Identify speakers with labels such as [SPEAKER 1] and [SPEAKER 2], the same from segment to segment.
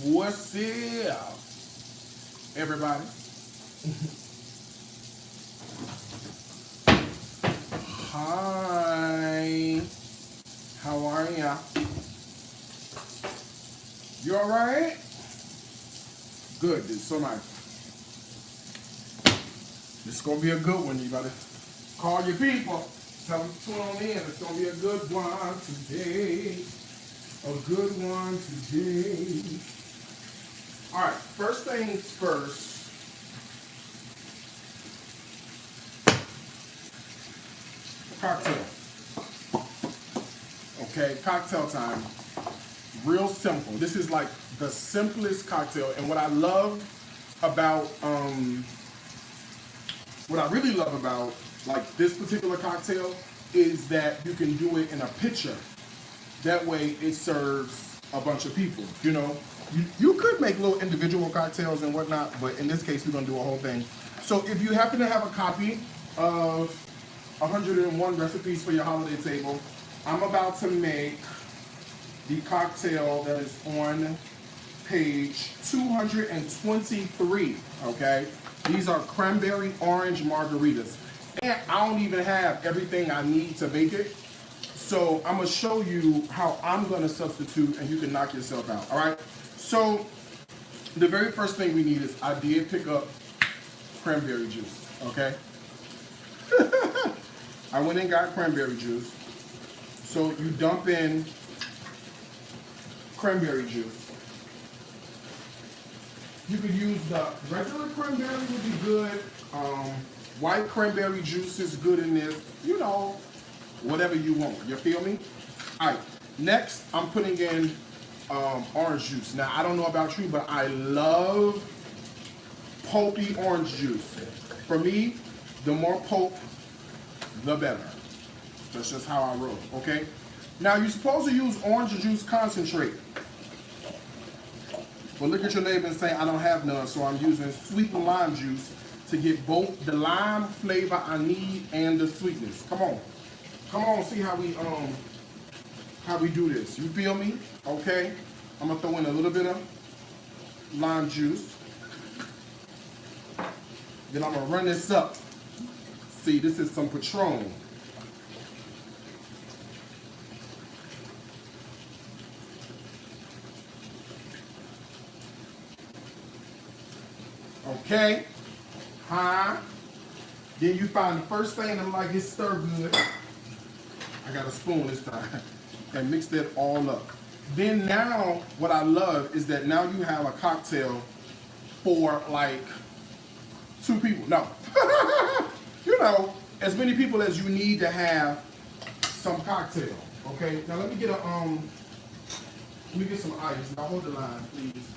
[SPEAKER 1] What's up, everybody? Hi. How are ya? You all right? Good. It's so nice. This is gonna be a good one. You gotta call your people. Tell them to tune in. It's gonna be a good one today. A good one today. All right. First things first. Cocktail. Okay, cocktail time. Real simple. This is like the simplest cocktail, and what I love about what I really love about like this particular cocktail is that you can do it in a pitcher. That way it serves a bunch of people. You know, you could make little individual cocktails and whatnot, but in this case we're gonna do a whole thing. So if you happen to have a copy of 101 recipes for your holiday table, I'm about to make the cocktail that is on page 223, okay? These are cranberry orange margaritas. And I don't even have everything I need to make it. So I'm gonna show you how I'm gonna substitute and you can knock yourself out, all right? So the very first thing we need is I did pick up cranberry juice, okay? I went and got cranberry juice. So you dump in cranberry juice. You could use the regular cranberry would be good. White cranberry juice is good in this. You know, whatever you want. You feel me? All right. Next, I'm putting in orange juice. Now, I don't know about you, but I love pulpy orange juice. For me, the more pulp, the better. That's just how I roll, okay? Now, you're supposed to use orange juice concentrate. But look at your neighbor and say, I don't have none, so I'm using sweetened lime juice to get both the lime flavor I need and the sweetness. Come on. Come on, see how we do this. You feel me? Okay? I'm gonna throw in a little bit of lime juice. Then I'm gonna run this up. See, this is some Patron. Okay, huh? Then you find the first thing that like it's stir good. I got a spoon this time and mix that all up. Then now, what I love is that now you have a cocktail for like 2 people. No, you know, as many people as you need to have some cocktail. Okay, now let me get some ice. Now hold the line, please.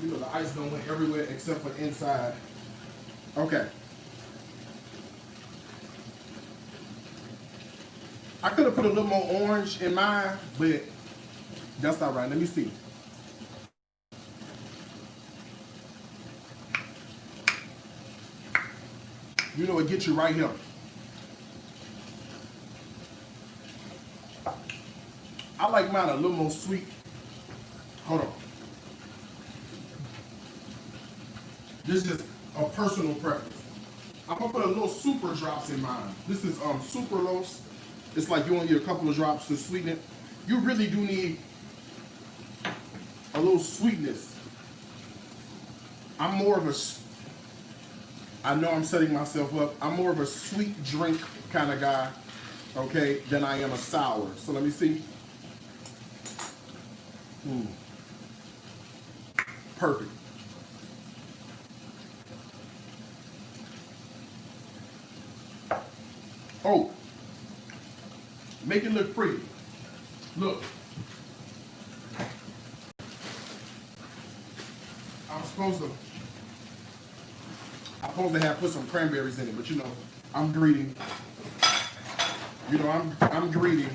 [SPEAKER 1] You know, the ice don't went everywhere except for inside. Okay. I could have put a little more orange in mine, but that's all right. Let me see. You know, it gets you right here. I like mine a little more sweet. Hold on. This is just a personal preference. I'm gonna put a little super drops in mine. This is sucralose. It's like you only need a couple of drops to sweeten it. You really do need a little sweetness. I'm more of a, I know I'm setting myself up. I'm more of a sweet drink kind of guy, okay, than I am a sour. So let me see. Perfect. Oh, make it look pretty. Look. I'm supposed to I'm supposed to have put some cranberries in it, but you know, I'm greedy. You know, I'm greedy.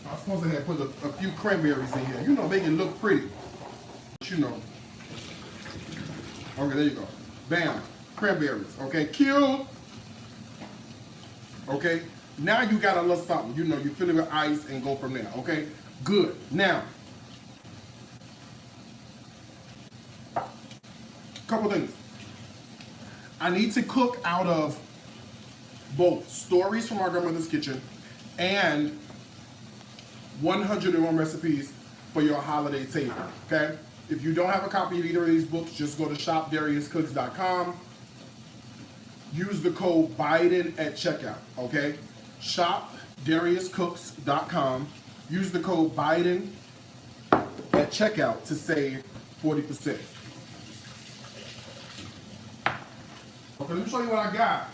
[SPEAKER 1] I'm supposed to have put a few cranberries in here. You know, make it look pretty. But you know. Okay, there you go. Bam. Cranberries. Okay, cute. Okay. Now you got a little something. You know, you fill it with ice and go from there. Okay. Good. Now, couple things. I need to cook out of both Stories from Our Grandmother's Kitchen and 101 Recipes for Your Holiday Table. Okay. If you don't have a copy of either of these books, just go to shopdariuscooks.com. Use the code Biden at checkout. Okay. shopdariuscooks.com. Use the code Biden at checkout to save 40%. Okay, let me show you what I got.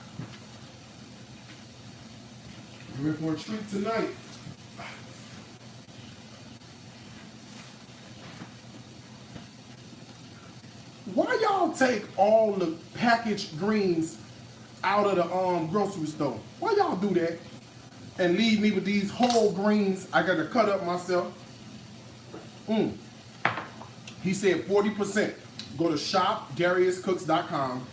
[SPEAKER 1] You're in for a treat tonight. Why y'all take all the packaged greens out of the grocery store? Why y'all do that? And leave me with these whole greens I gotta cut up myself? He said 40%. Go to shopdariuscooks.com.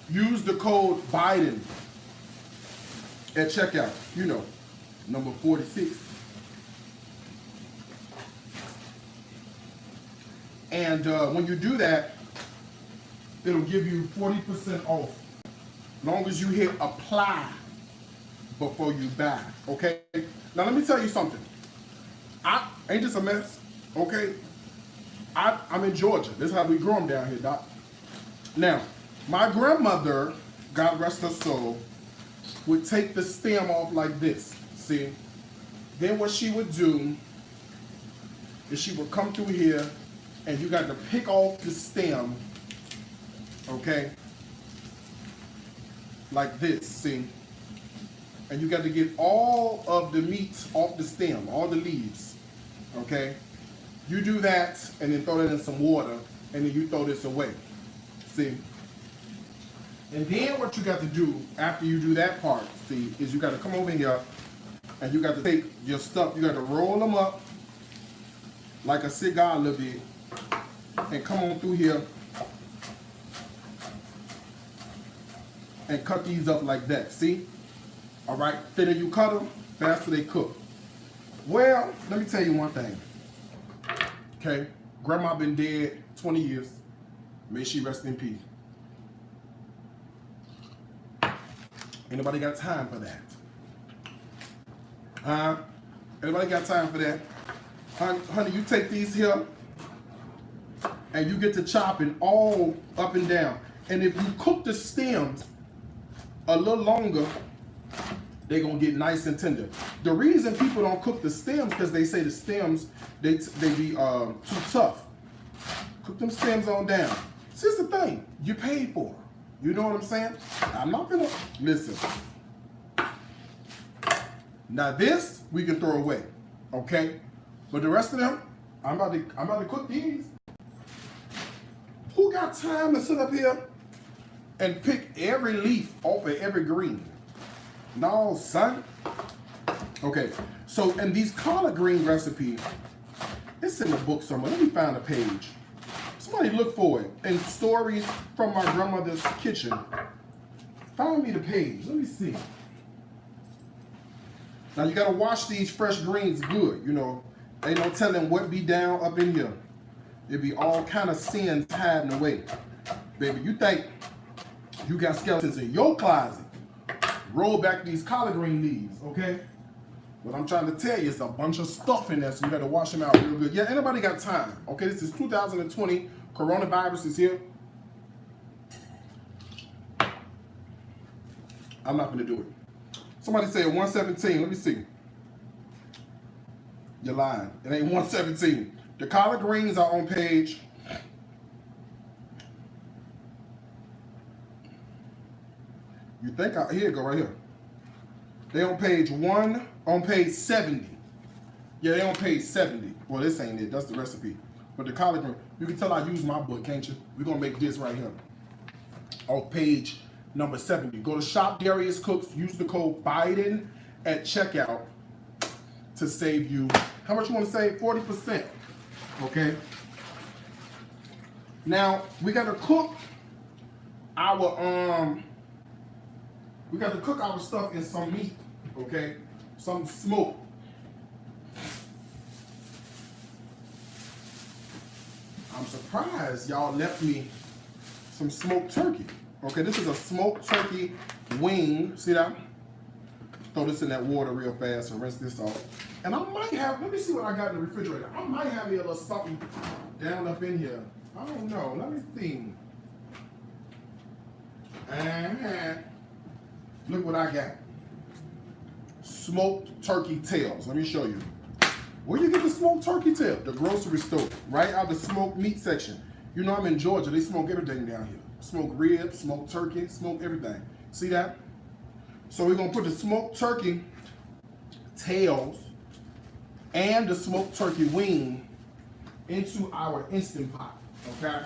[SPEAKER 1] Use the code Biden at checkout. You know, number 46. And when you do that, it'll give you 40% off. As long as you hit apply before you buy. Okay? Now let me tell you something. Ain't this a mess? Okay? I'm in Georgia. This is how we grow them down here, Doc. Now, my grandmother, God rest her soul, would take the stem off like this. See? Then what she would do is she would come through here and you got to pick off the stem, okay? Like this, see? And you got to get all of the meat off the stem, all the leaves, okay? You do that and then throw that in some water and then you throw this away, see? And then what you got to do after you do that part, see, is you got to come over here and you got to take your stuff, you got to roll them up like a cigar a little bit and come on through here and cut these up like that, see? All right, thinner you cut them, faster they cook. Well, let me tell you one thing, okay? Grandma been dead 20 years. May she rest in peace. Ain't nobody got time for that. Anybody got time for that? Honey, you take these here and you get to chopping all up and down. And if you cook the stems a little longer, they're gonna get nice and tender. The reason people don't cook the stems because they say the stems, they be too tough. Cook them stems on down. See, here's the thing, you paid for them. You know what I'm saying? I'm not gonna, listen. Now this, we can throw away, okay? But the rest of them, I'm about to cook these. Who got time to sit up here and pick every leaf off of every green? No, son. Okay, so in these collard green recipes, it's in the book somewhere. Let me find a page. Somebody look for it. In Stories from My Grandmother's Kitchen. Find me the page. Let me see. Now you gotta wash these fresh greens good, you know. Ain't no telling what be down up in here. It be all kind of sins hiding away. Baby, you think you got skeletons in your closet. Roll back these collard green leaves, okay? What I'm trying to tell you is a bunch of stuff in there, so you gotta wash them out real good. Yeah, anybody got time? Okay, this is 2020. Coronavirus is here. I'm not gonna do it. Somebody said 117. Let me see. You're lying. It ain't 117. The collard greens are on page. You think here you go right here. They on page 70. Yeah, they on page 70. Well, this ain't it. That's the recipe. But the collard green, you can tell I use my book, can't you? We're going to make this right here. On page number 70. Go to Shop Darius Cooks. Use the code Biden at checkout to save you. How much you want to save? 40%. Okay. Now, we got to cook our stuff in some meat. Okay. Some smoke. I'm surprised y'all left me some smoked turkey. Okay, this is a smoked turkey wing. See that? Throw this in that water real fast and rinse this off. And I might have, let me see what I got in the refrigerator. I might have me a little something down up in here. I don't know. Let me think. Look what I got. Smoked turkey tails. Let me show you. Where you get the smoked turkey tail? The grocery store, right out the smoked meat section. You know I'm in Georgia. They smoke everything down here. Smoked ribs, smoked turkey, smoke everything. See that? So we're gonna put the smoked turkey tails and the smoked turkey wing into our Instant Pot, okay?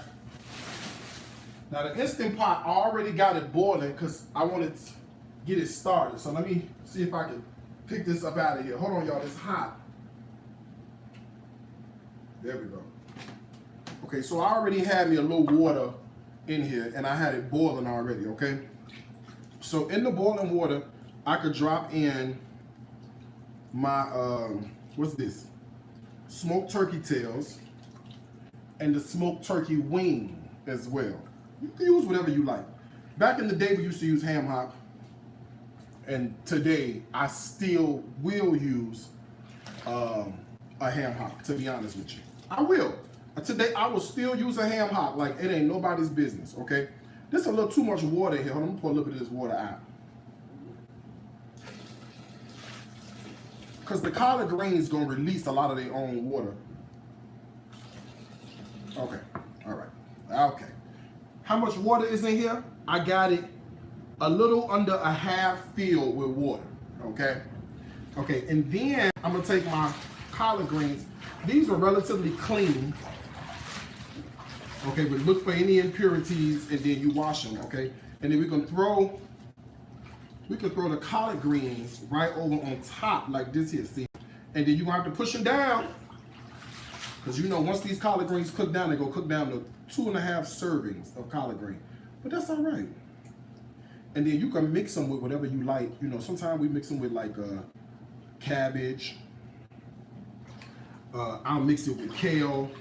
[SPEAKER 1] Now the Instant Pot, I already got it boiling because I wanted to get it started. So let me see if I can pick this up out of here. Hold on, y'all, it's hot. There we go. Okay, so I already had me a little water in here and I had it boiling already, okay? So in the boiling water, I could drop in my, what's this? Smoked turkey tails and the smoked turkey wing as well. You can use whatever you like. Back in the day, we used to use ham hock. And today, I still will use a ham hock, to be honest with you. I will. Today, I will still use a ham hock like it ain't nobody's business, okay? There's a little too much water here. Hold on, I'm gonna pour a little bit of this water out. Because the collard greens gonna release a lot of their own water. Okay, all right, okay. How much water is in here? I got it a little under a half filled with water, okay? Okay, and then I'm gonna take my collard greens. These are relatively clean. Okay, but look for any impurities and then you wash them, okay? And then we can throw the collard greens right over on top like this here, see? And then you gonna have to push them down because you know once these collard greens cook down, they go cook down to 2.5 servings of collard green. But that's all right. And then you can mix them with whatever you like. You know, sometimes we mix them with like cabbage. I'll mix it with kale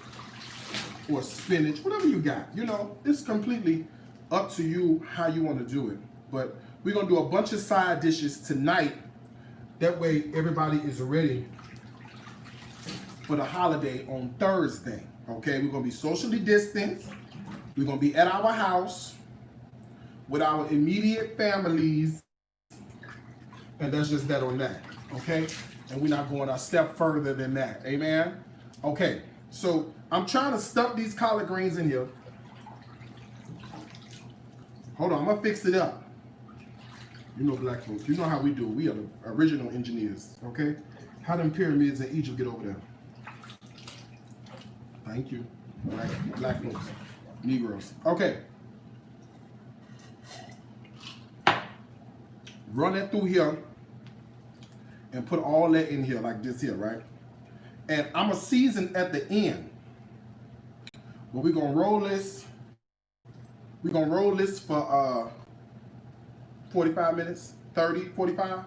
[SPEAKER 1] or spinach, whatever you got. You know, it's completely up to you how you want to do it. But we're going to do a bunch of side dishes tonight. That way everybody is ready for the holiday on Thursday. Okay, we're going to be socially distanced. We're going to be at our house with our immediate families. And that's just that on that. Okay? And we're not going a step further than that. Amen? Okay, so I'm trying to stuff these collard greens in here. Hold on, I'm gonna fix it up. You know black folks, you know how we do it. We are the original engineers, okay? How them pyramids in Egypt get over there? Thank you, black folks, Negroes. Okay. Run that through here and put all that in here like this here, right? And I'm gonna season at the end. But we're gonna roll this. We're gonna roll this for 45 minutes, 30, 45.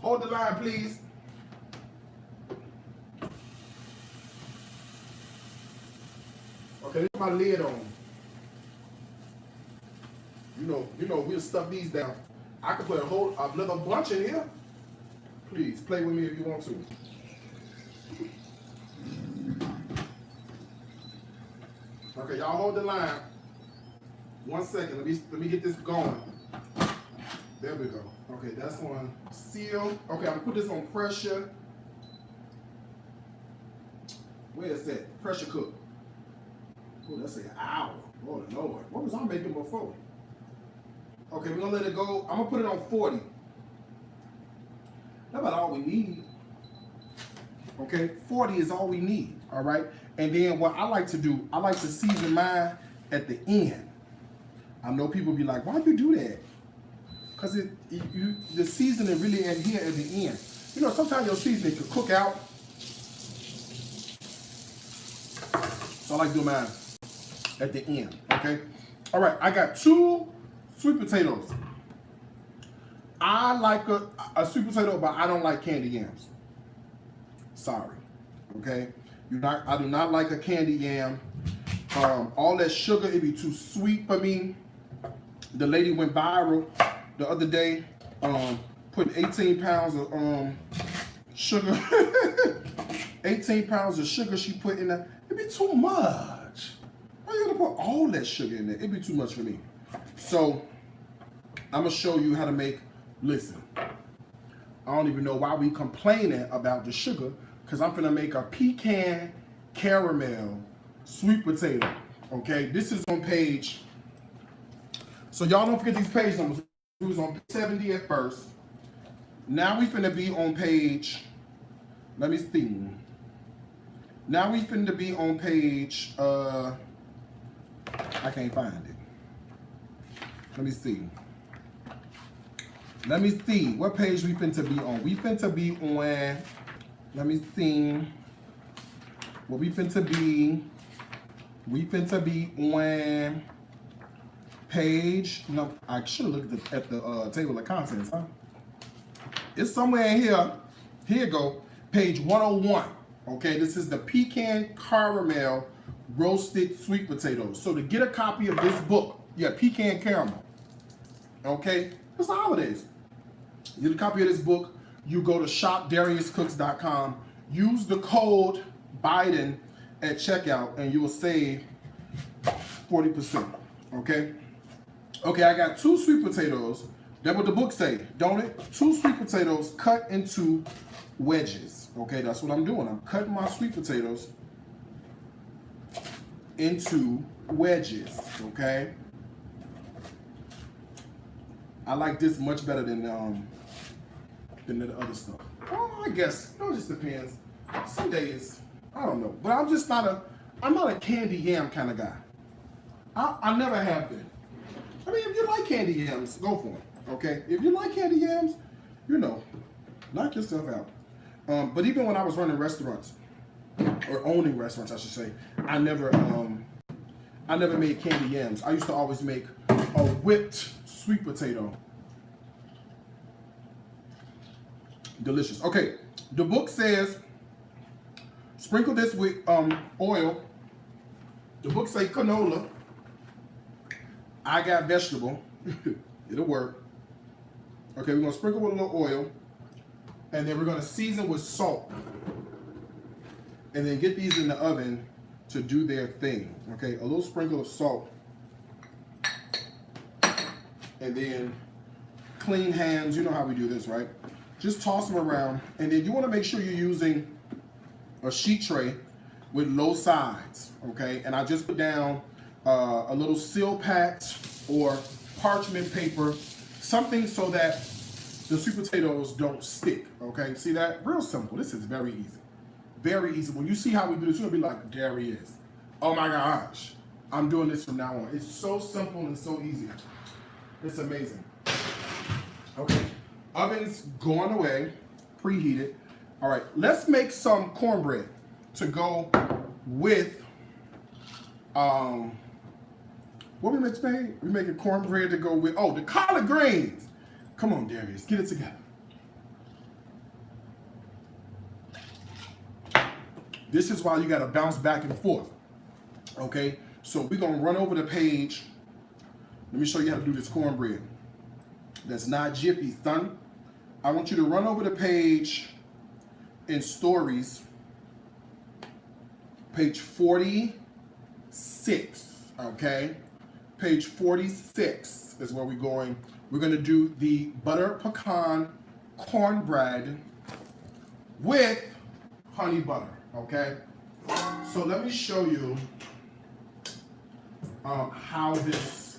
[SPEAKER 1] Hold the line, please. Okay, leave my lid on. You know, we'll stuff these down. I could put another bunch in here. Please, play with me if you want to. Okay, y'all hold the line. 1 second, let me get this going. There we go. Okay, that's on seal. Okay, I'm gonna put this on pressure. Where is that? Pressure cook. Oh, that's an hour. Oh Lord, what was I making before? Okay, we're gonna let it go. I'm gonna put it on 40. That's about all we need. Okay, 40 is all we need. All right, and then what I like to do, I like to season mine at the end. I know people be like, "Why do you do that?" Because the seasoning really in here at the end. You know, sometimes your seasoning could cook out. So I like to do mine at the end. Okay. All right, I got 2 sweet potatoes. I like a sweet potato, but I don't like candy yams. Sorry. Okay. I do not like a candy yam. All that sugar, it'd be too sweet for me. The lady went viral the other day, put 18 pounds of sugar. 18 pounds of sugar she put in there. It'd be too much. Why you gonna put all that sugar in there? It'd be too much for me. So I'm gonna show you how to make. Listen, I don't even know why we complaining about the sugar, because I'm gonna make a pecan caramel sweet potato. Okay, this is on page. So y'all don't forget these page numbers. We was on page 70 at first. Now we finna be on page. Let me see. Now we finna be on page. I can't find it. Let me see. Let me see what page we finna be on. We finna be on. Let me see. What we finna be. We finna be on page. No, I should have looked at the table of contents, huh? It's somewhere in here. Here you go. Page 101. Okay, this is the pecan caramel roasted sweet potatoes. So to get a copy of this book, yeah, pecan caramel. Okay, it's the holidays. You get a copy of this book, you go to shopdariuscooks.com, use the code Biden at checkout, and you will save 40%. Okay? Okay, I got 2 sweet potatoes. That's what the book say, don't it? 2 sweet potatoes cut into wedges. Okay, that's what I'm doing. I'm cutting my sweet potatoes into wedges. Okay? I like this much better than the other stuff. Oh, I guess it just depends. Some days, I don't know, but I'm not a candy yam kind of guy. I never have been. I mean, if you like candy yams, go for it. Okay, if you like candy yams, you know, knock yourself out. But even when I was running restaurants, or owning restaurants, I should say, I never made candy yams. I used to always make a whipped sweet potato. Delicious. Okay, the book says sprinkle this with oil. The book say canola. I got vegetable. It'll work. Okay, we're gonna sprinkle with a little oil, and then we're gonna season with salt, and then get these in the oven to do their thing. Okay, a little sprinkle of salt, and then clean hands. You know how we do this, right? Just toss them around, and then you want to make sure you're using a sheet tray with low sides. Okay, and I just put down a little seal patch or parchment paper, something so that the sweet potatoes don't stick. Okay, see that? Real simple. This is very easy. Very easy. When you see how we do this, you're gonna be like, there he is. Oh my gosh, I'm doing this from now on. It's so simple and so easy. It's amazing. Okay, oven's going away, preheated. All right, let's make some cornbread to go with, what we make today? We making cornbread to go with, the collard greens. Come on, Darius, get it together. This is why you gotta bounce back and forth. Okay, so we're gonna run over the page. Let me show you how to do this cornbread. That's not jiffy, son. I want you to run over the page in stories, page 46, okay? Page 46 is where we're going. We're gonna do the butter pecan cornbread with honey butter, okay? So let me show you how this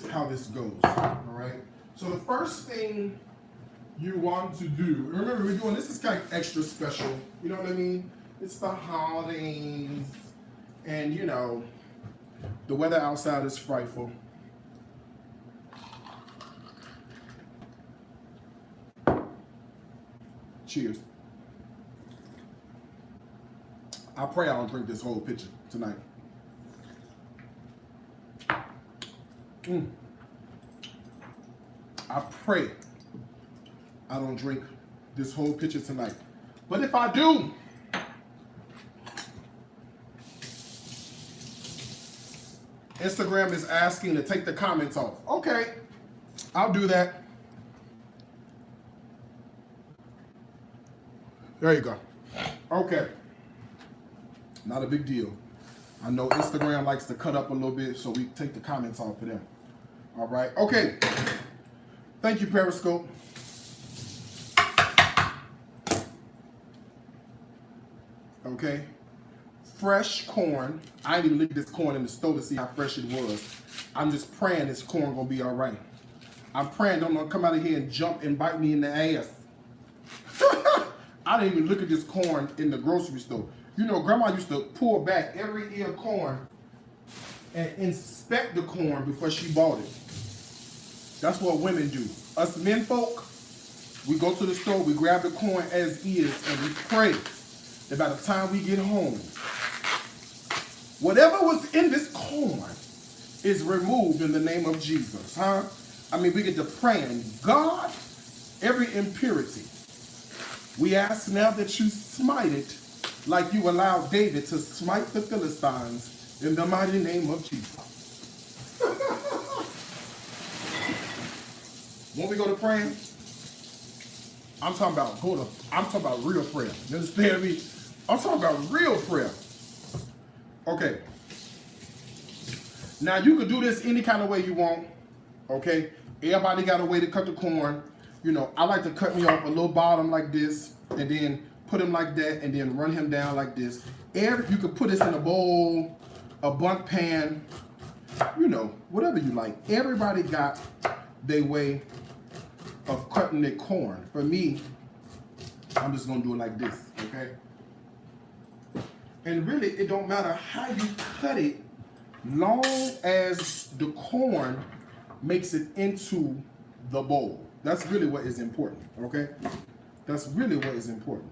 [SPEAKER 1] goes, all right? So the first thing you want to do. Remember, we're doing this is kind of extra special. You know what I mean? It's the holidays, and you know, the weather outside is frightful. Cheers. I pray I don't drink this whole pitcher tonight. I pray I don't drink this whole pitcher tonight. But if I do, Instagram is asking to take the comments off. Okay, I'll do that. There you go. Okay. Not a big deal. I know Instagram likes to cut up a little bit, so we take the comments off for them. All right. Okay. Thank you, Periscope. Okay. Fresh corn. I didn't even look at this corn in the store to see how fresh it was. I'm just praying this corn gonna be all right. I'm praying don't gonna come out of here and jump and bite me in the ass. I didn't even look at this corn in the grocery store. You know, Grandma used to pull back every ear of corn and inspect the corn before she bought it. That's what women do. Us men folk, we go to the store, we grab the corn as is, and we pray that by the time we get home, whatever was in this corn is removed in the name of Jesus, huh? I mean, we get to praying, God, every impurity, we ask now that you smite it like you allowed David to smite the Philistines in the mighty name of Jesus. When we go to praying, I'm talking about real prayer. You understand me? I'm talking about real prayer. Okay. Now you can do this any kind of way you want. Okay. Everybody got a way to cut the corn. You know, I like to cut me off a little bottom like this, and then put him like that, and then run him down like this. You could put this in a bowl, a bundt pan, you know, whatever you like. Everybody got their way of cutting their corn. For me, I'm just gonna do it like this, okay? And really, it don't matter how you cut it, long as the corn makes it into the bowl. That's really what is important, okay? That's really what is important.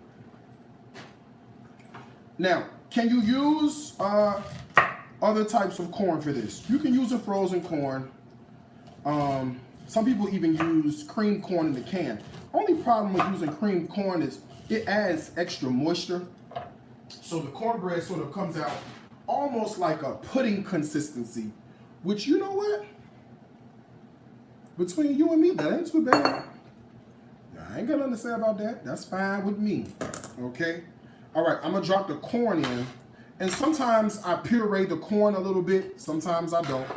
[SPEAKER 1] Now, can you use other types of corn for this? You can use a frozen corn. Some people even use cream corn in the can. Only problem with using cream corn is it adds extra moisture. So the cornbread sort of comes out almost like a pudding consistency, which, you know what? Between you and me, that ain't too bad. I ain't got nothing to say about that. That's fine with me, okay? All right, I'm gonna drop the corn in, and sometimes I puree the corn a little bit, sometimes I don't.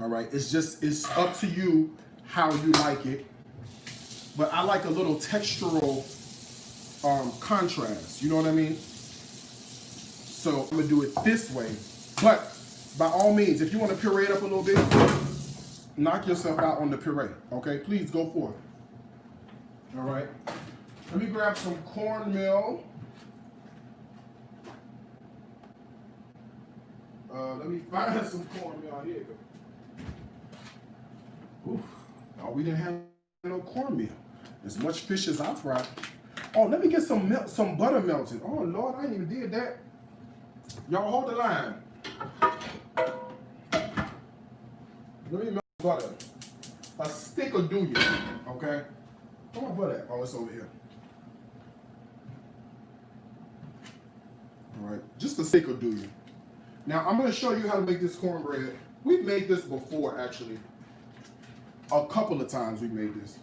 [SPEAKER 1] All right, it's up to you how you like it, but I like a little textural contrast, you know what I mean? So I'm gonna do it this way, but by all means, if you wanna puree it up a little bit, knock yourself out on the puree, okay? Please go for it. All right. Let me grab some cornmeal. Let me find some cornmeal here. Oof. Oh, we didn't have no cornmeal. As much fish as I fried. Oh, let me get some butter melted. Oh Lord, I ain't even did that. Y'all hold the line. Let me melt butter. A stick will do you, okay? Where my butter at? Oh, it's over here. All right, just a stick will do you. Now, I'm gonna show you how to make this cornbread. We've made this before, actually. A couple of times we made this.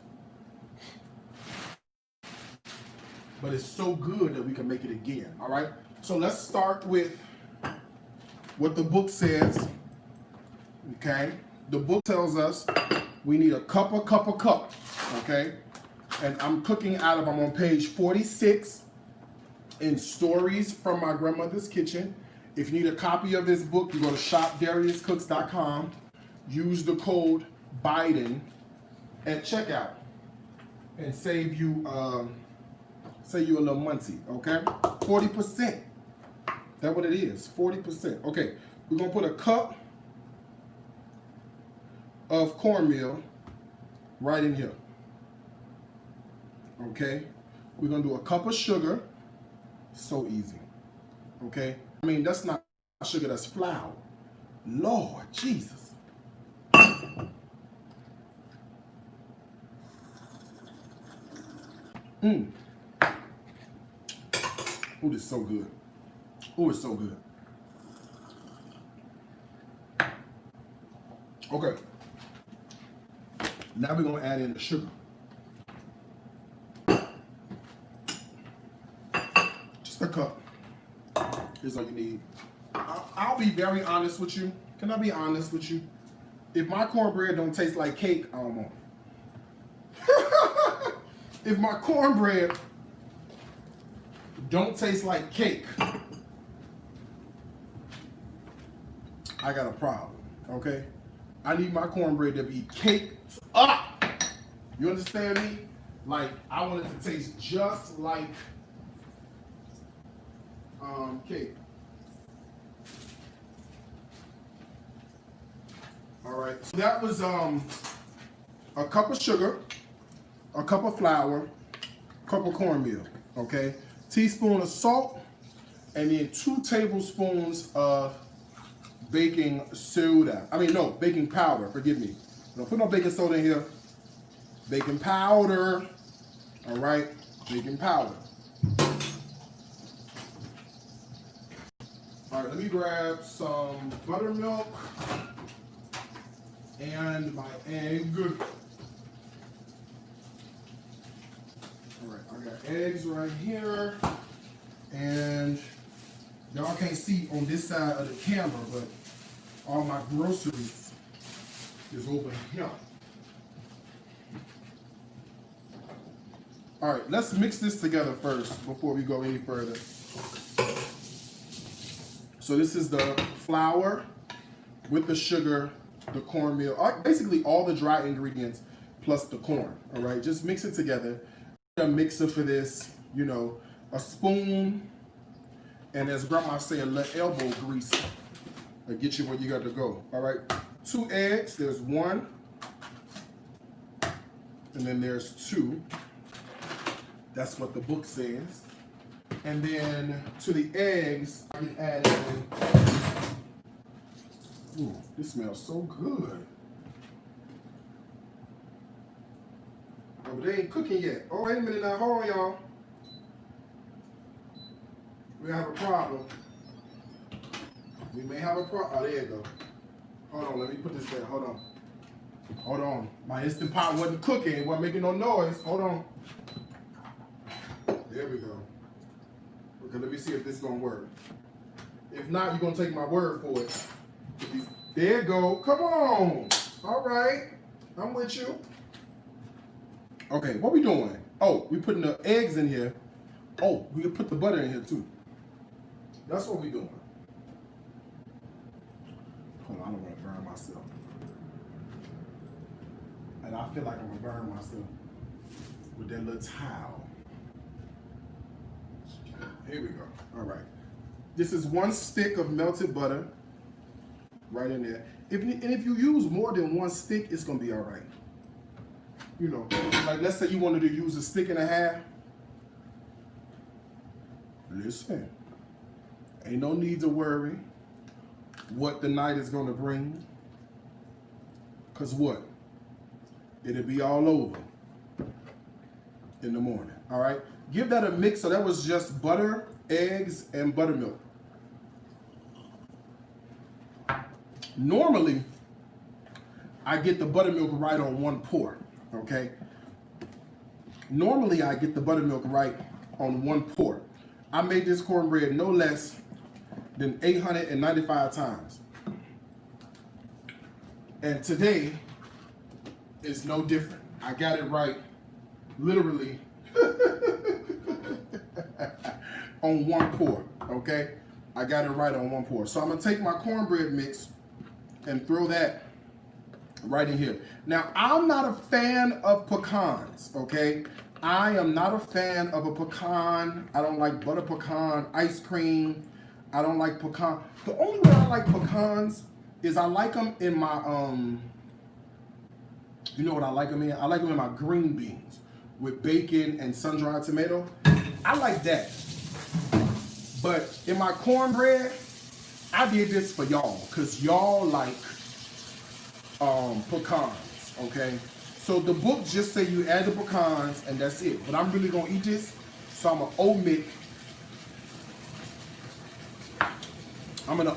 [SPEAKER 1] But it's so good that we can make it again, all right? So let's start with what the book says, okay? The book tells us we need a cup, okay? And I'm I'm on page 46 in Stories from My Grandmother's Kitchen. If you need a copy of this book, you go to shopdariuscooks.com. Use the code Biden at checkout and save you a little money, okay? 40%. That's what it is, 40%. Okay, we're gonna put a cup of cornmeal right in here. Okay, we're gonna do a cup of sugar. So easy. Okay, I mean that's not sugar, that's flour. Lord Jesus. Oh, this is so good. Oh, it's so good. Okay. Now we're gonna add in the sugar. Just a cup. Here's all you need. I'll be very honest with you. Can I be honest with you? If my cornbread don't taste like cake, I don't want it. If my cornbread don't taste like cake, I got a problem, okay? I need my cornbread to be caked up. You understand me? Like, I want it to taste just like cake. All right, so that was a cup of sugar, a cup of flour, a cup of cornmeal, okay? Teaspoon of salt, and then 2 tablespoons of baking soda. Baking powder, forgive me. Don't put no baking soda in here. Baking powder, all right? Baking powder. All right, let me grab some buttermilk and my egg. All right, I got eggs right here, and y'all can't see on this side of the camera, but all my groceries is over here. All right, let's mix this together first before we go any further. So this is the flour with the sugar, the cornmeal, basically all the dry ingredients plus the corn, all right? Just mix it together. A mixer for this, you know, a spoon, and as grandma say, a little elbow grease to get you where you got to go, all right? 2 eggs, there's 1, and then there's 2. That's what the book says. And then to the eggs, I can add in, ooh, this smells so good. Oh, but they ain't cooking yet. Oh, wait a minute now, hold on, y'all. We have a problem. We may have a problem. Oh, there you go. Hold on, let me put this there. Hold on. Hold on. My Instant Pot wasn't cooking. It wasn't making no noise. Hold on. There we go. Okay, let me see if this is going to work. If not, you're going to take my word for it. There you go. Come on. All right. I'm with you. Okay, what we doing? Oh, we putting the eggs in here. Oh, we can put the butter in here too. That's what we doing. Hold on, I don't want to burn myself. And I feel like I'm going to burn myself with that little towel. Here we go. All right. This is 1 stick of melted butter right in there. If you use more than 1 stick, it's going to be all right. You know, like let's say you wanted to use a stick and a half. Listen, ain't no need to worry what the night is going to bring. Because what? It'll be all over in the morning. All right? Give that a mix. So that was just butter, eggs, and buttermilk. Normally, I get the buttermilk right on 1 pour. Okay? Normally, I get the buttermilk right on 1 pour. I made this cornbread no less than 895 times. And today is no different. I got it right literally on 1 pour, okay? I got it right on 1 pour. So I'm gonna take my cornbread mix and throw that right in here. Now, I'm not a fan of pecans, okay? I am not a fan of a pecan. I don't like butter pecan ice cream. I don't like pecan. The only way I like pecans is I like them in my, you know what I like them in? I like them in my green beans with bacon and sun-dried tomato. I like that. But in my cornbread, I did this for y'all because y'all like pecans, okay? So the book just say you add the pecans and that's it. But I'm really gonna eat this, so I'm gonna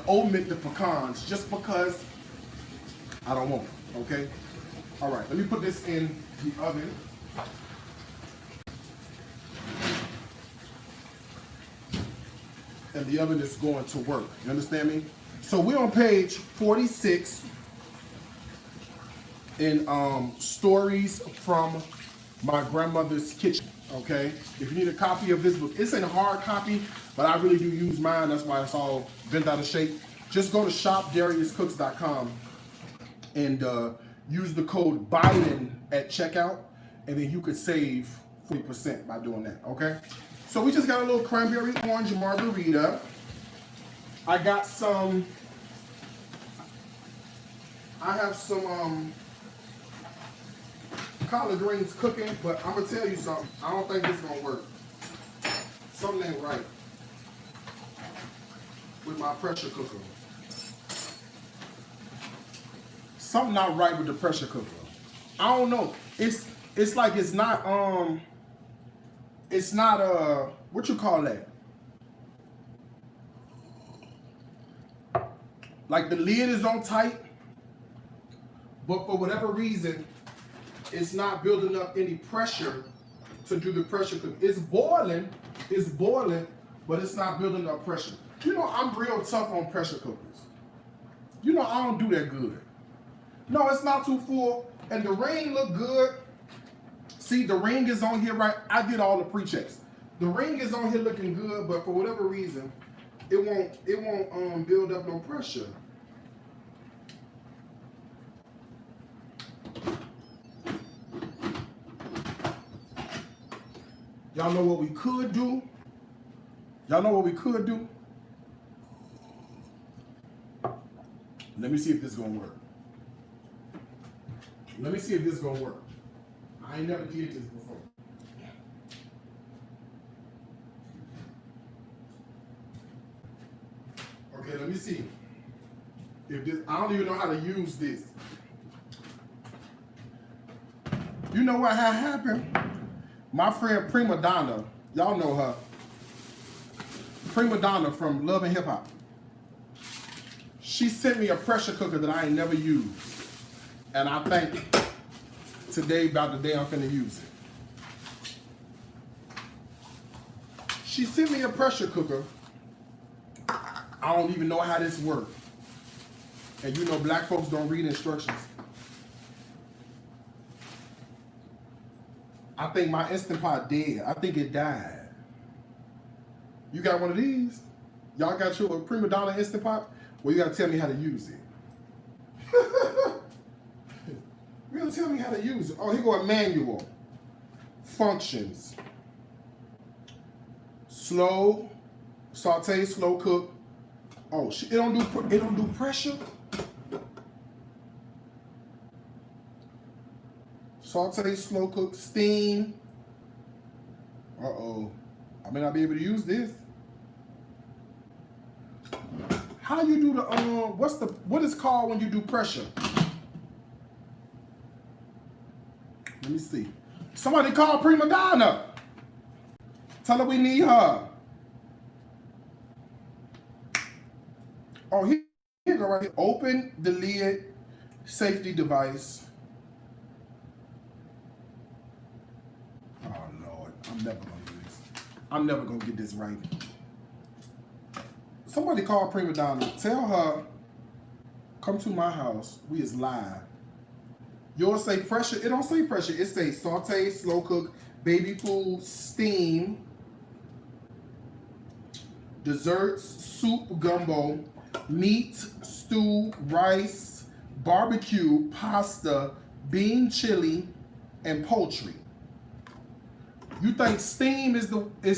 [SPEAKER 1] omit the pecans just because I don't want it, okay? All right, let me put this in the oven. And the oven is going to work, you understand me? So we're on page 46 in Stories from My Grandmother's Kitchen, okay? If you need a copy of this book, it's in a hard copy, but I really do use mine. That's why it's all bent out of shape. Just go to shopdariuscooks.com and use the code Biden at checkout, and then you could save 40% by doing that, okay? So we just got a little cranberry orange margarita. I have some collard greens cooking, but I'm gonna tell you something. I don't think this is gonna work. Something ain't right with my pressure cooker. Something not right with the pressure cooker. I don't know. It's like it's not what you call that? Like the lid is on tight, but for whatever reason, it's not building up any pressure to do the pressure cooker. It's boiling, but it's not building up pressure. You know, I'm real tough on pressure cookers. You know, I don't do that good. No, it's not too full, and the ring look good. See, the ring is on here, right? I did all the pre-checks. The ring is on here looking good, but for whatever reason, it won't build up no pressure. Y'all know what we could do? Y'all know what we could do? Let me see if this is gonna work. Let me see if this is gonna work. I ain't never did this before. Okay, let me see. If this, I don't even know how to use this. You know what had happened? My friend Prima Donna, y'all know her. Prima Donna from Love and Hip Hop. She sent me a pressure cooker that I ain't never used. And I think today about the day I'm finna use it. She sent me a pressure cooker. I don't even know how this works. And you know black folks don't read instructions. I think my Instant Pot dead. I think it died. You got one of these? Y'all got your Prima Donna Instant Pot? Well, you gotta tell me how to use it. You gotta tell me how to use it. Oh, here go a manual. Functions. Slow, saute, slow cook. Oh, it don't do pressure. Saute, slow cook, steam. Uh-oh. I may not be able to use this. How you do the what is called when you do pressure? Let me see. Somebody call Prima Donna. Tell her we need her. Oh, here go right here. Open the lid, safety device. Oh Lord, I'm never gonna do this. I'm never gonna get this right. Somebody call Prima Donna. Tell her, come to my house. We is live. Yours say pressure. It don't say pressure. It say saute, slow cook, baby food, steam, desserts, soup, gumbo, meat, stew, rice, barbecue, pasta, bean chili, and poultry. You think steam is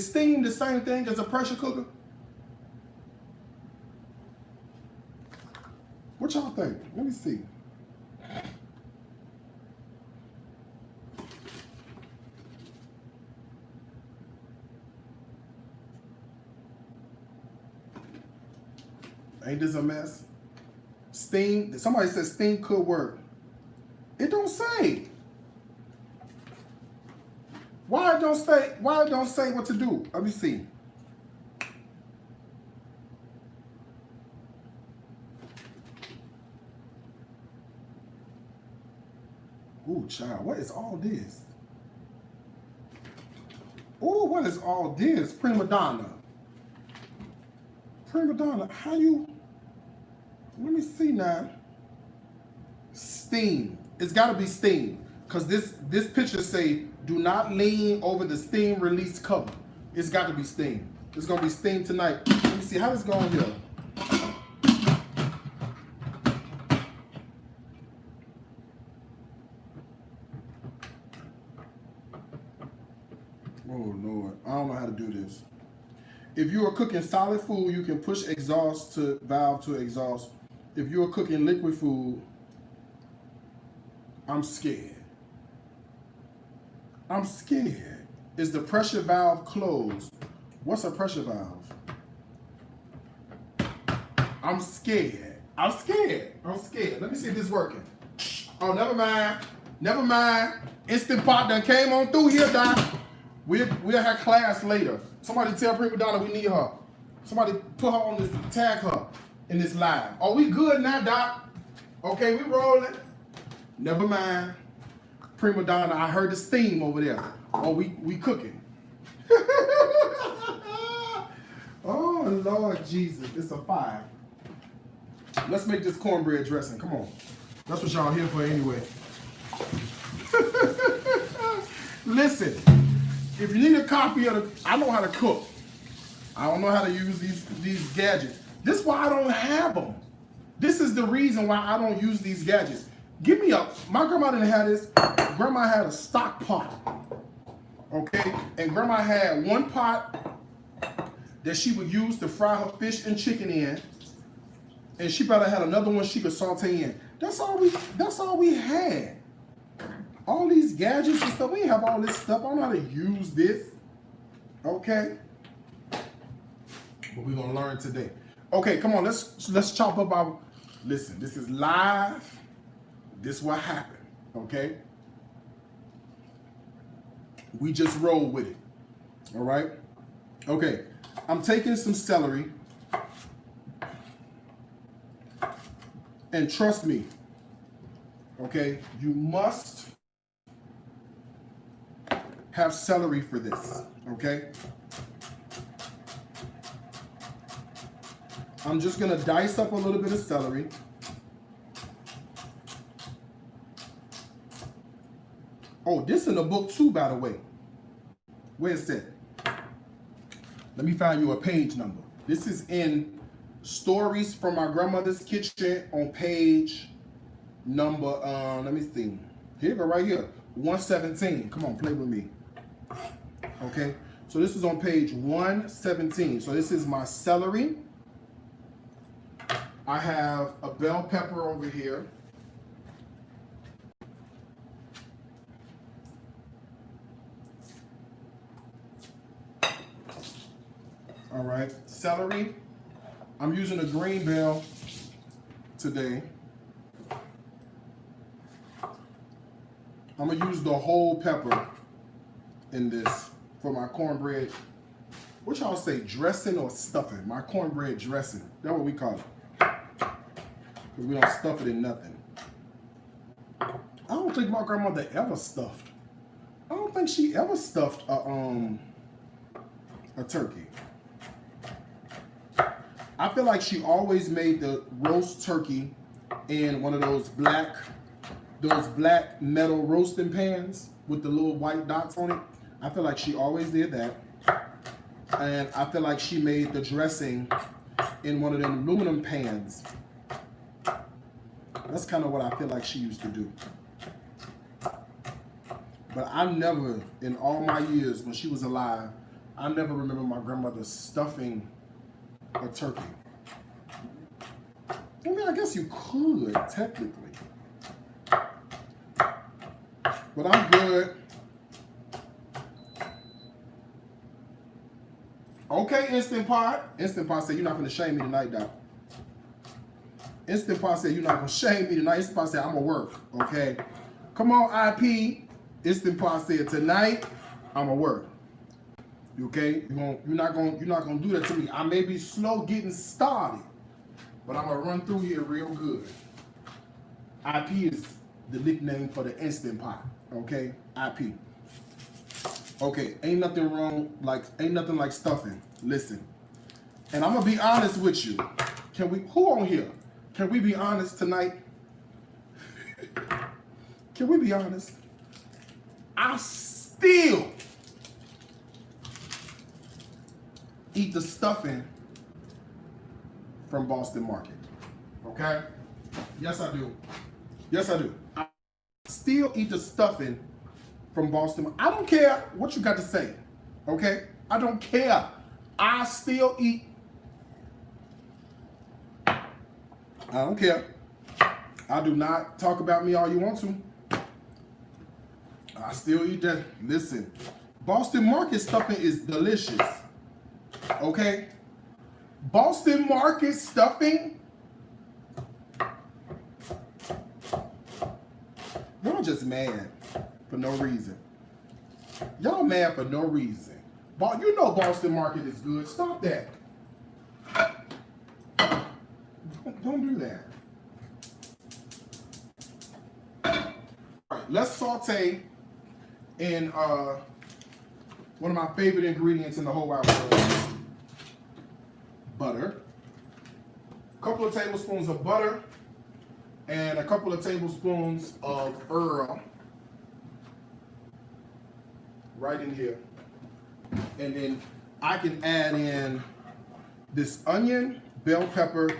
[SPEAKER 1] steam the same thing as a pressure cooker? What y'all think? Let me see. Ain't this a mess? Steam, somebody said steam could work. It don't say. Why it don't say what to do? Let me see. Ooh, child, what is all this? Ooh, what is all this? Prima donna. Prima donna, how you? Let me see now. Steam. It's got to be steam. Because this picture say, do not lean over the steam release cover. It's got to be steam. It's going to be steam tonight. Let me see how this going here. Oh, Lord. I don't know how to do this. If you are cooking solid food, you can push exhaust to valve to exhaust. If you are cooking liquid food, I'm scared. I'm scared. Is the pressure valve closed? What's a pressure valve? I'm scared. I'm scared. I'm scared. Let me see if this is working. Oh, never mind. Never mind. Instant Pot done came on through here, Doc. We'll have class later. Somebody tell Prima Donna we need her. Somebody put her on this, tag her in this live. Oh, we good now, Doc? Okay, we rolling. Never mind. Prima Donna, I heard the steam over there. Oh, we cooking. Oh, Lord Jesus. It's a 5. Let's make this cornbread dressing. Come on. That's what y'all here for anyway. Listen, if you need a copy of I know how to cook. I don't know how to use these gadgets. This is why I don't have them. This is the reason why I don't use these gadgets. Give me my grandma didn't have this. Grandma had a stock pot. Okay? And grandma had one pot that she would use to fry her fish and chicken in. And she probably had another one she could saute in. That's all we had. All these gadgets and stuff. We didn't have all this stuff. I don't know how to use this. Okay? But we're gonna learn today. Okay, come on, let's chop up our. Listen, this is live. This is what happened. Okay? We just roll with it. All right? Okay. I'm taking some celery. And trust me, okay, you must have celery for this, okay? I'm just gonna dice up a little bit of celery. Oh, this in the book too, by the way. Where's that? Let me find you a page number. This is in Stories from My Grandmother's Kitchen on page number, let me see. Here you go, right here, 117. Come on, play with me. Okay, so this is on page 117. So this is my celery. I have a bell pepper over here. All right, celery. I'm using a green bell today. I'm gonna use the whole pepper in this for my cornbread. What y'all say, dressing or stuffing? My cornbread dressing. That's what we call it. Because we don't stuff it in nothing. I don't think my grandmother ever stuffed. I don't think she ever stuffed a turkey. I feel like she always made the roast turkey in one of those black metal roasting pans with the little white dots on it. I feel like she always did that. And I feel like she made the dressing in one of them aluminum pans That's kind of what I feel like she used to do. But I never, in all my years when she was alive, I never remember my grandmother stuffing a turkey. I mean, I guess you could, technically. But I'm good. Okay, Instant Pot. Instant Pot said, you're not going to shame me tonight, Doc. Instant Pot said, you're not going to shame me tonight. Instant Pot said, I'm going to work, okay? Come on, IP. Instant Pot said, tonight, I'm going to work. You okay? You're not gonna do that to me. I may be slow getting started, but I'm going to run through here real good. IP is the nickname for the Instant Pot, okay? IP. Okay, ain't nothing like stuffing. Listen, and I'm gonna be honest with you. Who on here? Can we be honest tonight? Can we be honest? I still eat the stuffing from Boston Market. Okay? Yes, I do. Yes, I do. I still eat the stuffing from Boston. I don't care what you got to say, okay? I don't care. I still eat. I don't care. I do not talk about me all you want to. I still eat that. Listen, Boston Market stuffing is delicious, okay? Boston Market stuffing. Y'all just mad for no reason. Y'all mad for no reason. You know Boston Market is good. Stop that. Don't do that. All right, let's saute in one of my favorite ingredients in the whole wide world. Butter. A couple of tablespoons of butter and a couple of tablespoons of Earl. Right in here. And then I can add in this onion, bell pepper,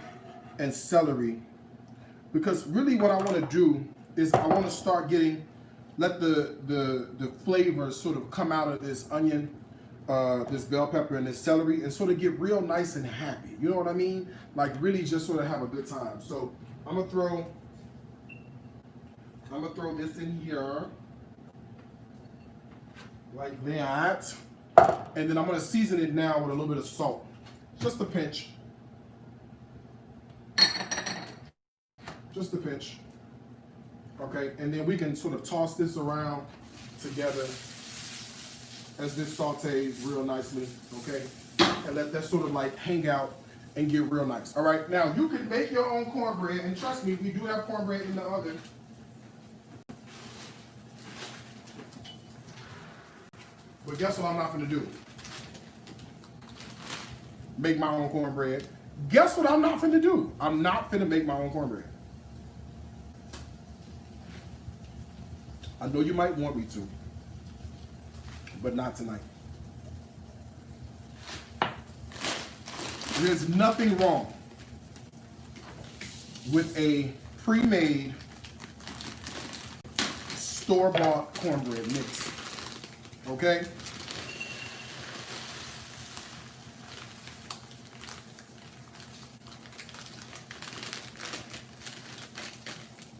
[SPEAKER 1] and celery. Because really what I want to do is I want to start let the flavors sort of come out of this onion, this bell pepper, and this celery, and sort of get real nice and happy. You know what I mean? Like really just sort of have a good time. So I'm gonna throw this in here. Like that. And then I'm going to season it now with a little bit of salt. Just a pinch. Just a pinch. Okay, and then we can sort of toss this around together as this sautés real nicely, okay? And let that sort of like hang out and get real nice. All right, now you can make your own cornbread, and trust me, we do have cornbread in the oven. But guess what I'm not gonna do? Make my own cornbread. Guess what I'm not finna do? I'm not finna make my own cornbread. I know you might want me to, but not tonight. There's nothing wrong with a pre-made store-bought cornbread mix. Okay?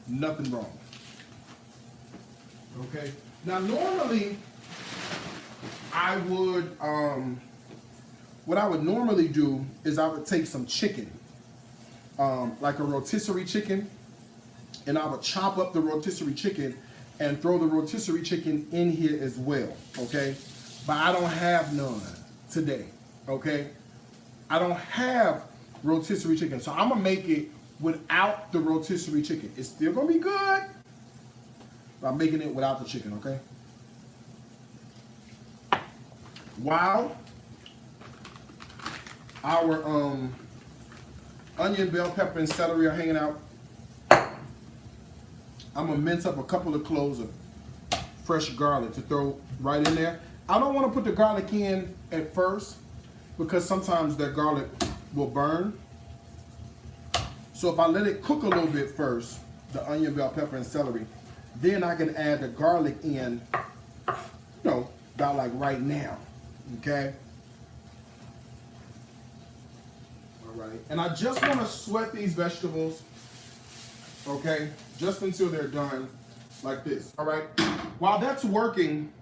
[SPEAKER 1] Nothing wrong. Okay? Now, normally, I would, what I would normally do is I would take some chicken, like a rotisserie chicken, and I would chop up the rotisserie chicken and throw the rotisserie chicken in here as well, okay? But I don't have none today, okay? I don't have rotisserie chicken, so I'm gonna make it without the rotisserie chicken. It's still gonna be good, but I'm making it without the chicken, okay? While our onion, bell pepper, and celery are hanging out, I'm gonna mince up a couple of cloves of fresh garlic to throw right in there. I don't want to put the garlic in at first because sometimes that garlic will burn. So if I let it cook a little bit first, the onion, bell pepper, and celery. Then I can add the garlic in, about like right now, okay? All right, and I just want to sweat these vegetables, okay, just until they're done like this, all right? While that's working,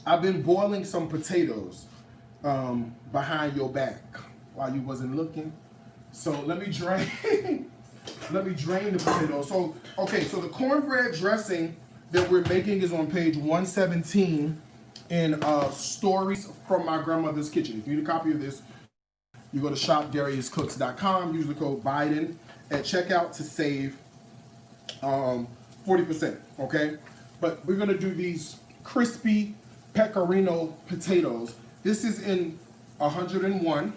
[SPEAKER 1] I've been boiling some potatoes behind your back while you wasn't looking. So let me drain, let me drain the potatoes. So, okay, so the cornbread dressing that we're making is on page 117 in Stories from My Grandmother's Kitchen. If you need a copy of this, you go to shopdariuscooks.com, use the code Biden at checkout to save 40%, okay? But we're gonna do these crispy Pecorino potatoes. This is in 101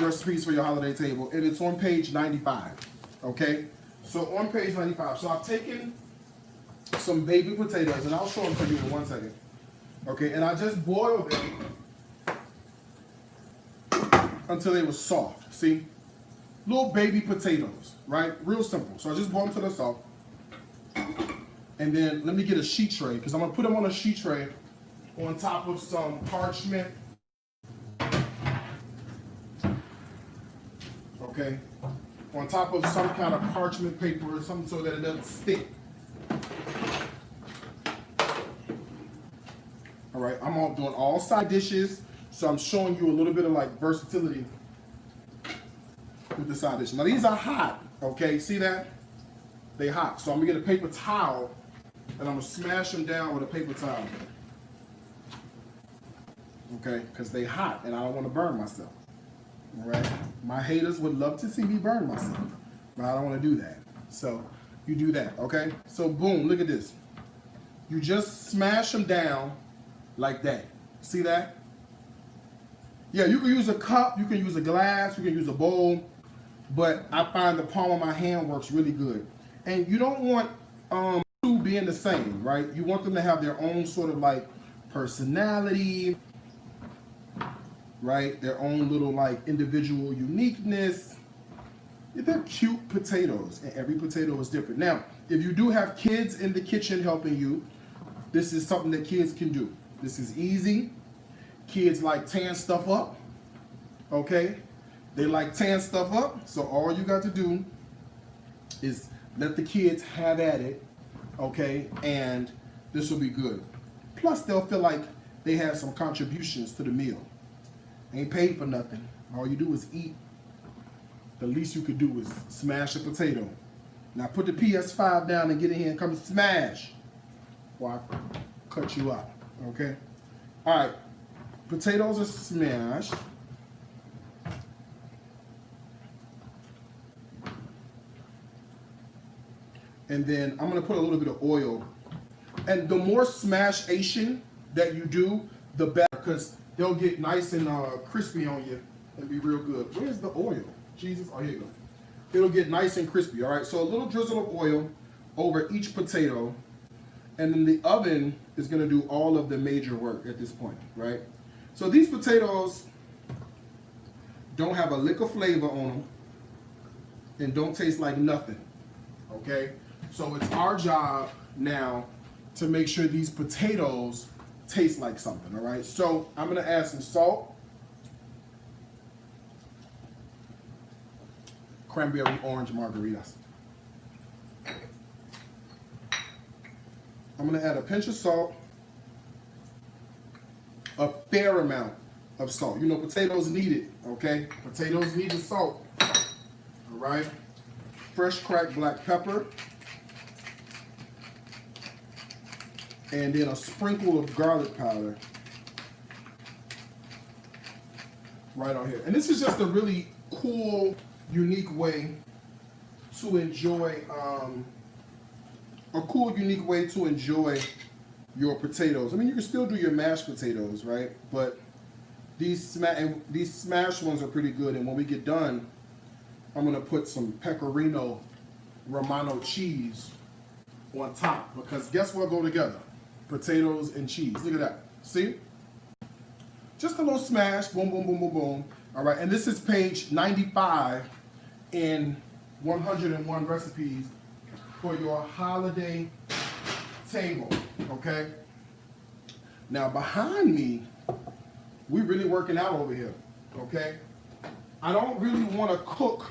[SPEAKER 1] recipes for your holiday table, and it's on page 95, okay? So on page 95, so I've taken some baby potatoes, and I'll show them to you in 1 second, okay? And I just boiled them until they were soft, see? Little baby potatoes, right? Real simple. So I just boiled them till they're soft. And then let me get a sheet tray, because I'm gonna put them on a sheet tray on top of some parchment. Okay, on top of some kind of parchment paper or something so that it doesn't stick. All right, I'm all doing all side dishes, so I'm showing you a little bit of like versatility with the side dishes. Now these are hot, okay, see that? They hot, so I'm gonna get a paper towel and I'm gonna smash them down with a paper towel. Okay, because they hot and I don't want to burn myself. All right, my haters would love to see me burn myself, but I don't want to do that. So you do that, okay? So boom, look at this. You just smash them down like that. See that? Yeah, you can use a cup, you can use a glass, you can use a bowl, but I find the palm of my hand works really good. And you don't want two being the same, right? You want them to have their own sort of like personality, right? Their own little like individual uniqueness. They're cute potatoes, and every potato is different. Now, if you do have kids in the kitchen helping you, this is something that kids can do. This is easy. Kids like tearing stuff up, okay? They like tearing stuff up, so all you got to do is let the kids have at it, okay? And this will be good. Plus, they'll feel like they have some contributions to the meal. Ain't paid for nothing. All you do is eat. The least you could do is smash a potato. Now put the PS5 down and get in here and come smash. Or I cut you out, okay? All right, potatoes are smashed. And then I'm gonna put a little bit of oil. And the more smashation that you do, the better, because they'll get nice and crispy on you and be real good. Where's the oil? Jesus, oh, here you go. It'll get nice and crispy, all right? So a little drizzle of oil over each potato, and then the oven is gonna do all of the major work at this point, right? So these potatoes don't have a lick of flavor on them and don't taste like nothing, okay? So it's our job now to make sure these potatoes taste like something, all right? So I'm gonna add some salt, cranberry orange margaritas. I'm gonna add a pinch of salt, a fair amount of salt. You know, potatoes need it, okay? Potatoes need the salt, all right? Fresh cracked black pepper, and then a sprinkle of garlic powder right on here. And this is just a really cool, unique way to enjoy, your potatoes. I mean, you can still do your mashed potatoes, right? But these smashed ones are pretty good. And when we get done, I'm gonna put some Pecorino Romano cheese on top, because guess what go together? Potatoes and cheese. Look at that. See? Just a little smash. Boom, boom, boom, boom, boom. All right. And this is page 95 in 101 recipes for your holiday table, okay? Now behind me, we really working out over here, okay? I don't really want to cook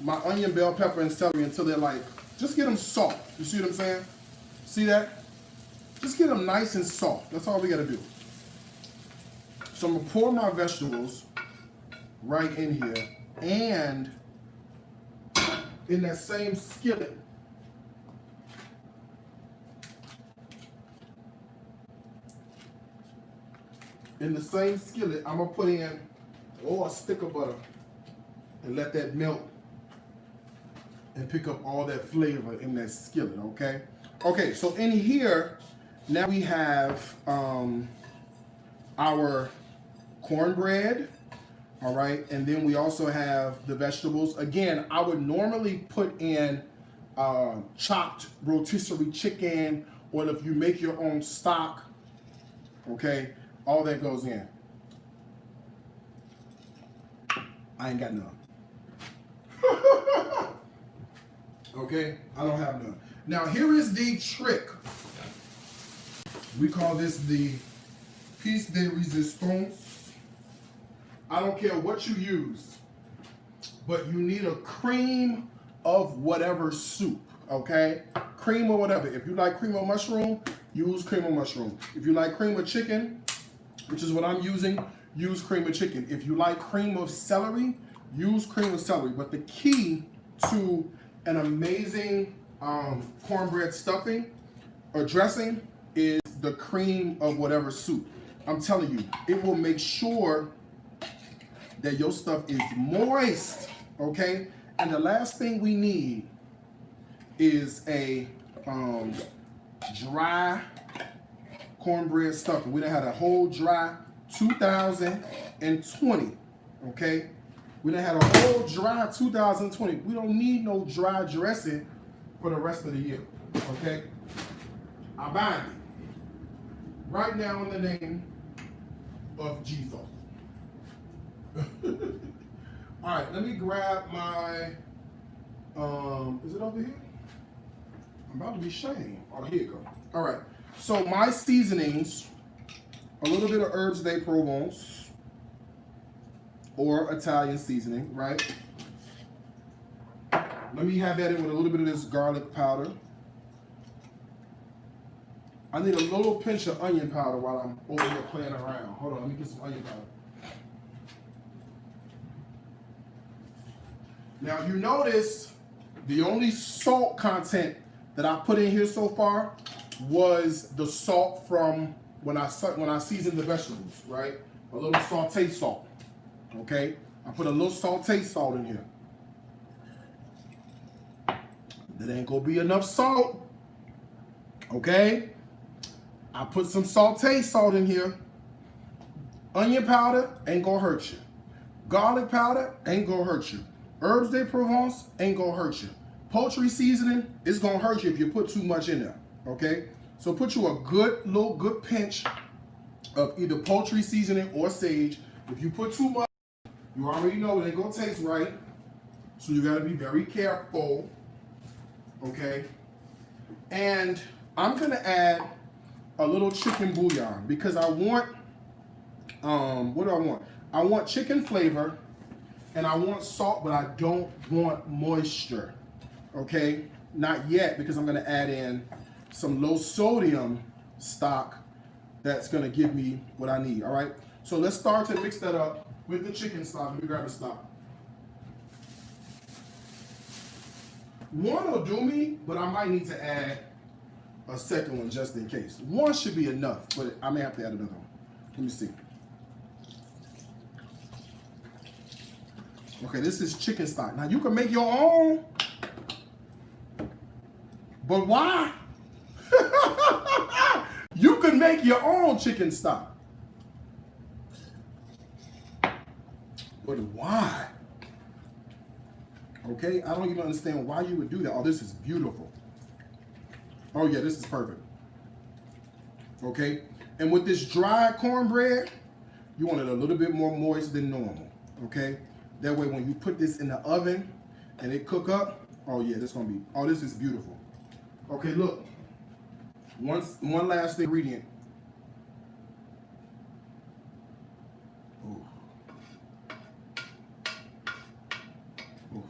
[SPEAKER 1] my onion, bell pepper, and celery until they're like, just get them soft. You see what I'm saying? See that? Just get them nice and soft. That's all we gotta do. So I'm gonna pour my vegetables right in here, and in that same skillet, I'm gonna put in a stick of butter and let that melt and pick up all that flavor in that skillet, okay? Okay, so in here, now we have our cornbread, all right? And then we also have the vegetables. Again, I would normally put in chopped rotisserie chicken, or if you make your own stock, okay? All that goes in. I ain't got none. Okay, I don't have none. Now here is the trick. We call this the piece de resistance. I don't care what you use, but you need a cream of whatever soup, okay? Cream or whatever. If you like cream of mushroom, use cream of mushroom. If you like cream of chicken, which is what I'm using, use cream of chicken. If you like cream of celery, use cream of celery. But the key to an amazing cornbread stuffing or dressing is the cream of whatever soup. I'm telling you, it will make sure that your stuff is moist, okay? And the last thing we need is a dry cornbread stuffing. We done had a whole dry 2020, okay? We done had a whole dry 2020. We don't need no dry dressing for the rest of the year, okay? I bind it right now in the name of Jesus. All right, let me grab my, is it over here? I'm about to be shamed. Oh, here you go. All right, so my seasonings, a little bit of herbs de Provence, or Italian seasoning, right? Let me have that in with a little bit of this garlic powder. I need a little pinch of onion powder while I'm over here playing around. Hold on, let me get some onion powder. Now you notice the only salt content that I put in here so far was the salt from when I seasoned the vegetables, right? A little sauté salt. Okay, I put a little sauté salt in here. That ain't gonna be enough salt. Okay, I put some sauté salt in here. Onion powder ain't gonna hurt you. Garlic powder ain't gonna hurt you. Herbs de Provence ain't gonna hurt you. Poultry seasoning is gonna hurt you if you put too much in there. Okay, so put you a good pinch of either poultry seasoning or sage. If you put too much, you already know it ain't gonna taste right, so you gotta be very careful, okay? And I'm gonna add a little chicken bouillon because I want, what do I want? I want chicken flavor and I want salt, but I don't want moisture, okay? Not yet, because I'm gonna add in some low sodium stock that's gonna give me what I need, all right? So let's start to mix that up with the chicken stock. Let me grab the stock. One will do me, but I might need to add a second one just in case. One should be enough, but I may have to add another one. Let me see. Okay, this is chicken stock. Now you can make your own, but why? You can make your own chicken stock. But why? Okay, I don't even understand why you would do that. Oh, this is beautiful. Oh yeah, this is perfect. Okay, and with this dry cornbread, you want it a little bit more moist than normal. Okay, that way when you put this in the oven, and it cook up, oh yeah, this gonna be, oh, this is beautiful. Okay, look, one last ingredient. Ooh. Ooh.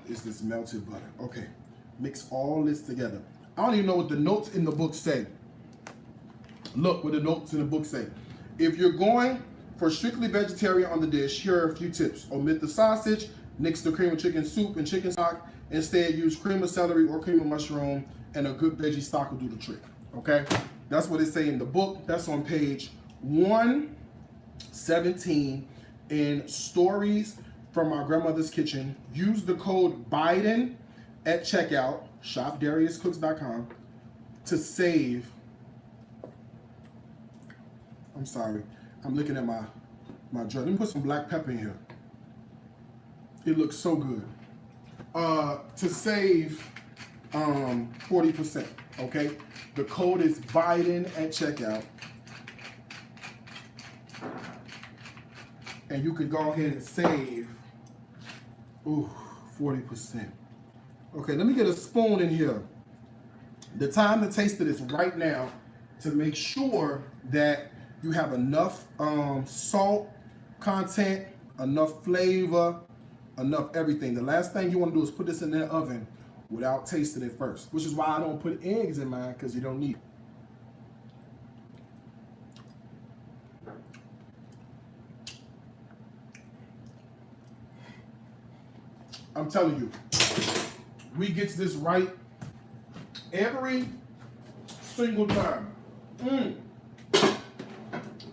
[SPEAKER 1] Is this melted butter. Okay, mix all this together. I don't even know what the notes in the book say. Look what the notes in the book say. If you're going for strictly vegetarian on the dish, here are a few tips. Omit the sausage, mix the cream of chicken soup and chicken stock. Instead, use cream of celery or cream of mushroom, and a good veggie stock will do the trick. Okay? That's what it say in the book. That's on page 117 in Stories from My Grandmother's Kitchen. Use the code Biden at checkout, shopdariuscooks.com, to save. I'm sorry. I'm looking at my jar. Let me put some black pepper in here. It looks so good. To save 40%, okay? The code is Biden at checkout. And you can go ahead and save 40%. Okay, let me get a spoon in here. The time to taste it is right now to make sure that you have enough salt content, enough flavor, enough everything. The last thing you want to do is put this in the oven without tasting it first, which is why I don't put eggs in mine, because you don't need it. I'm telling you, we get this right every single time.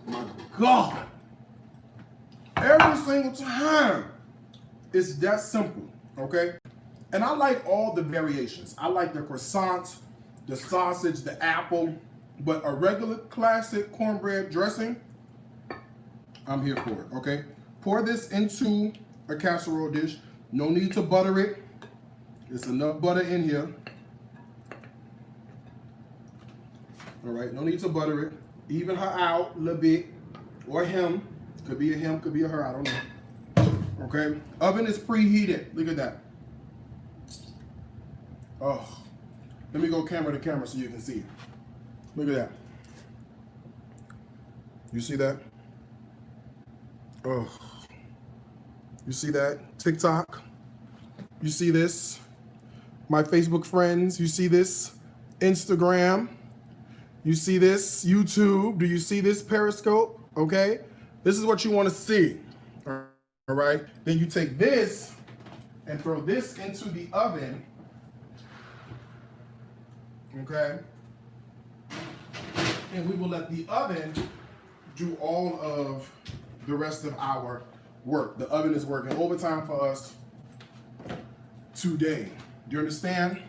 [SPEAKER 1] My God. Every single time. It's that simple, okay? And I like all the variations. I like the croissants, the sausage, the apple, but a regular classic cornbread dressing, I'm here for it, okay? Pour this into a casserole dish. No need to butter it. There's enough butter in here. All right, no need to butter it. Even her out a little bit, or him. Could be a him, could be a her, I don't know. Okay, oven is preheated. Look at that. Oh, let me go camera to camera so you can see it. Look at that. You see that? Oh, you see that? TikTok. You see this? My Facebook friends, you see this? Instagram. You see this? YouTube. Do you see this? Periscope. Okay, this is what you want to see. All right, then you take this and throw this into the oven, okay? And we will let the oven do all of the rest of our work. The oven is working overtime for us today. Do you understand?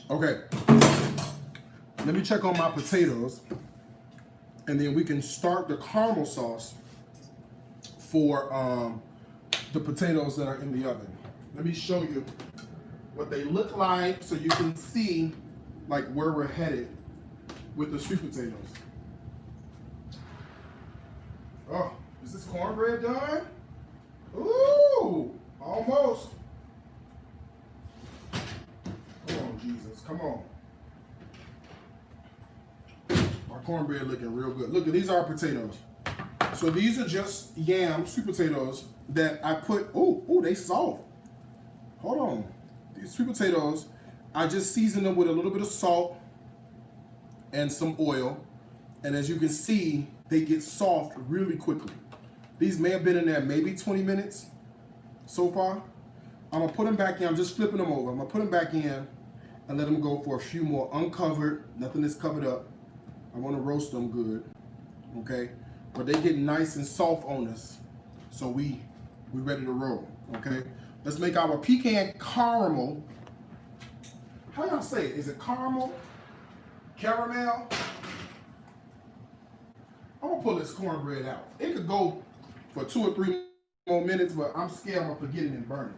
[SPEAKER 1] Okay. Let me check on my potatoes, and then we can start the caramel sauce for the potatoes that are in the oven. Let me show you what they look like so you can see like where we're headed with the sweet potatoes. Oh, is this cornbread done? Ooh, almost. Come on, Jesus, come on. Our cornbread looking real good. Look, these are potatoes. So these are just yam, sweet potatoes that I put, oh, they soft. Hold on. These sweet potatoes, I just seasoned them with a little bit of salt and some oil. And as you can see, they get soft really quickly. These may have been in there maybe 20 minutes so far. I'm gonna put them back in, I'm just flipping them over. I'm gonna put them back in and let them go for a few more uncovered, nothing is covered up. I want to roast them good, okay? But they get nice and soft on us, so we ready to roll, okay? Let's make our pecan caramel. How y'all say it? Is it caramel? Caramel? I'm gonna pull this cornbread out. It could go for 2 or 3 more minutes, but I'm scared I'm gonna forget it and burn it.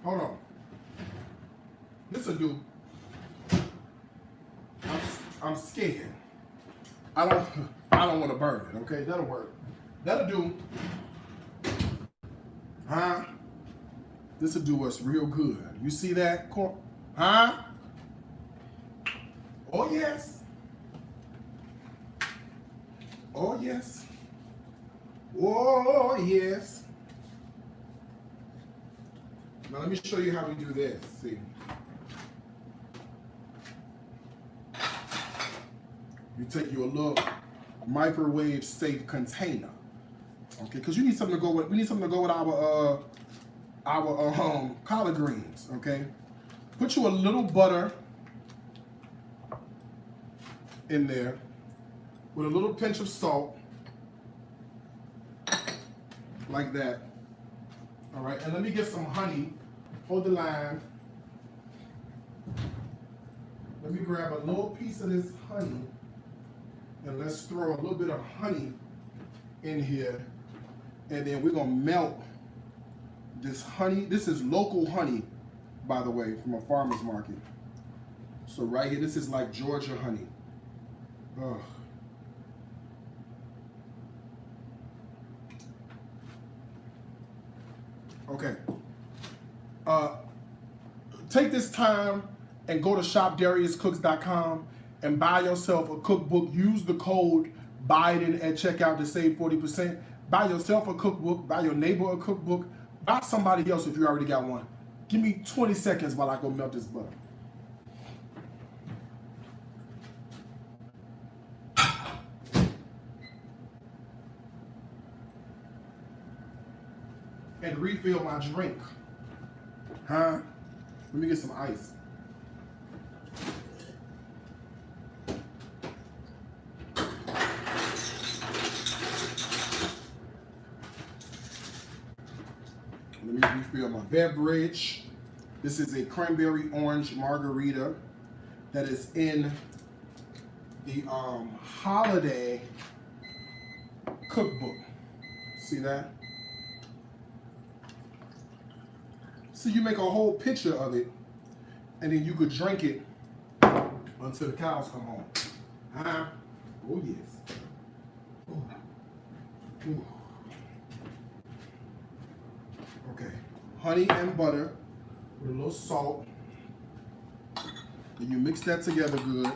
[SPEAKER 1] Hold on. This'll do. I'm scared. I don't want to burn it, okay? That'll work. That'll do. Huh? This'll do us real good. You see that? Huh? Oh, yes. Oh, yes. Oh, yes. Now, let me show you how we do this. See. You take your little microwave safe container. Okay, because you need something to go with. We need something to go with our collard greens. Okay, put you a little butter in there with a little pinch of salt, like that. All right, and let me get some honey. Hold the line. Let me grab a little piece of this honey, and let's throw a little bit of honey in here. And then we're gonna melt this honey. This is local honey, by the way, from a farmer's market. So right here, this is like Georgia honey. Ugh. Okay. Take this time and go to shopdariuscooks.com and buy yourself a cookbook. Use the code Biden at checkout to save 40%. Buy yourself a cookbook, buy your neighbor a cookbook, buy somebody else if you already got one. Give me 20 seconds while I go melt this butter. And refill my drink. Huh? Let me get some ice. Let me refill my beverage. This is a cranberry orange margarita that is in the holiday cookbook. See that? So you make a whole picture of it, and then you could drink it until the cows come home. Huh? Oh yes. Ooh. Ooh. Okay, honey and butter with a little salt. Then you mix that together good.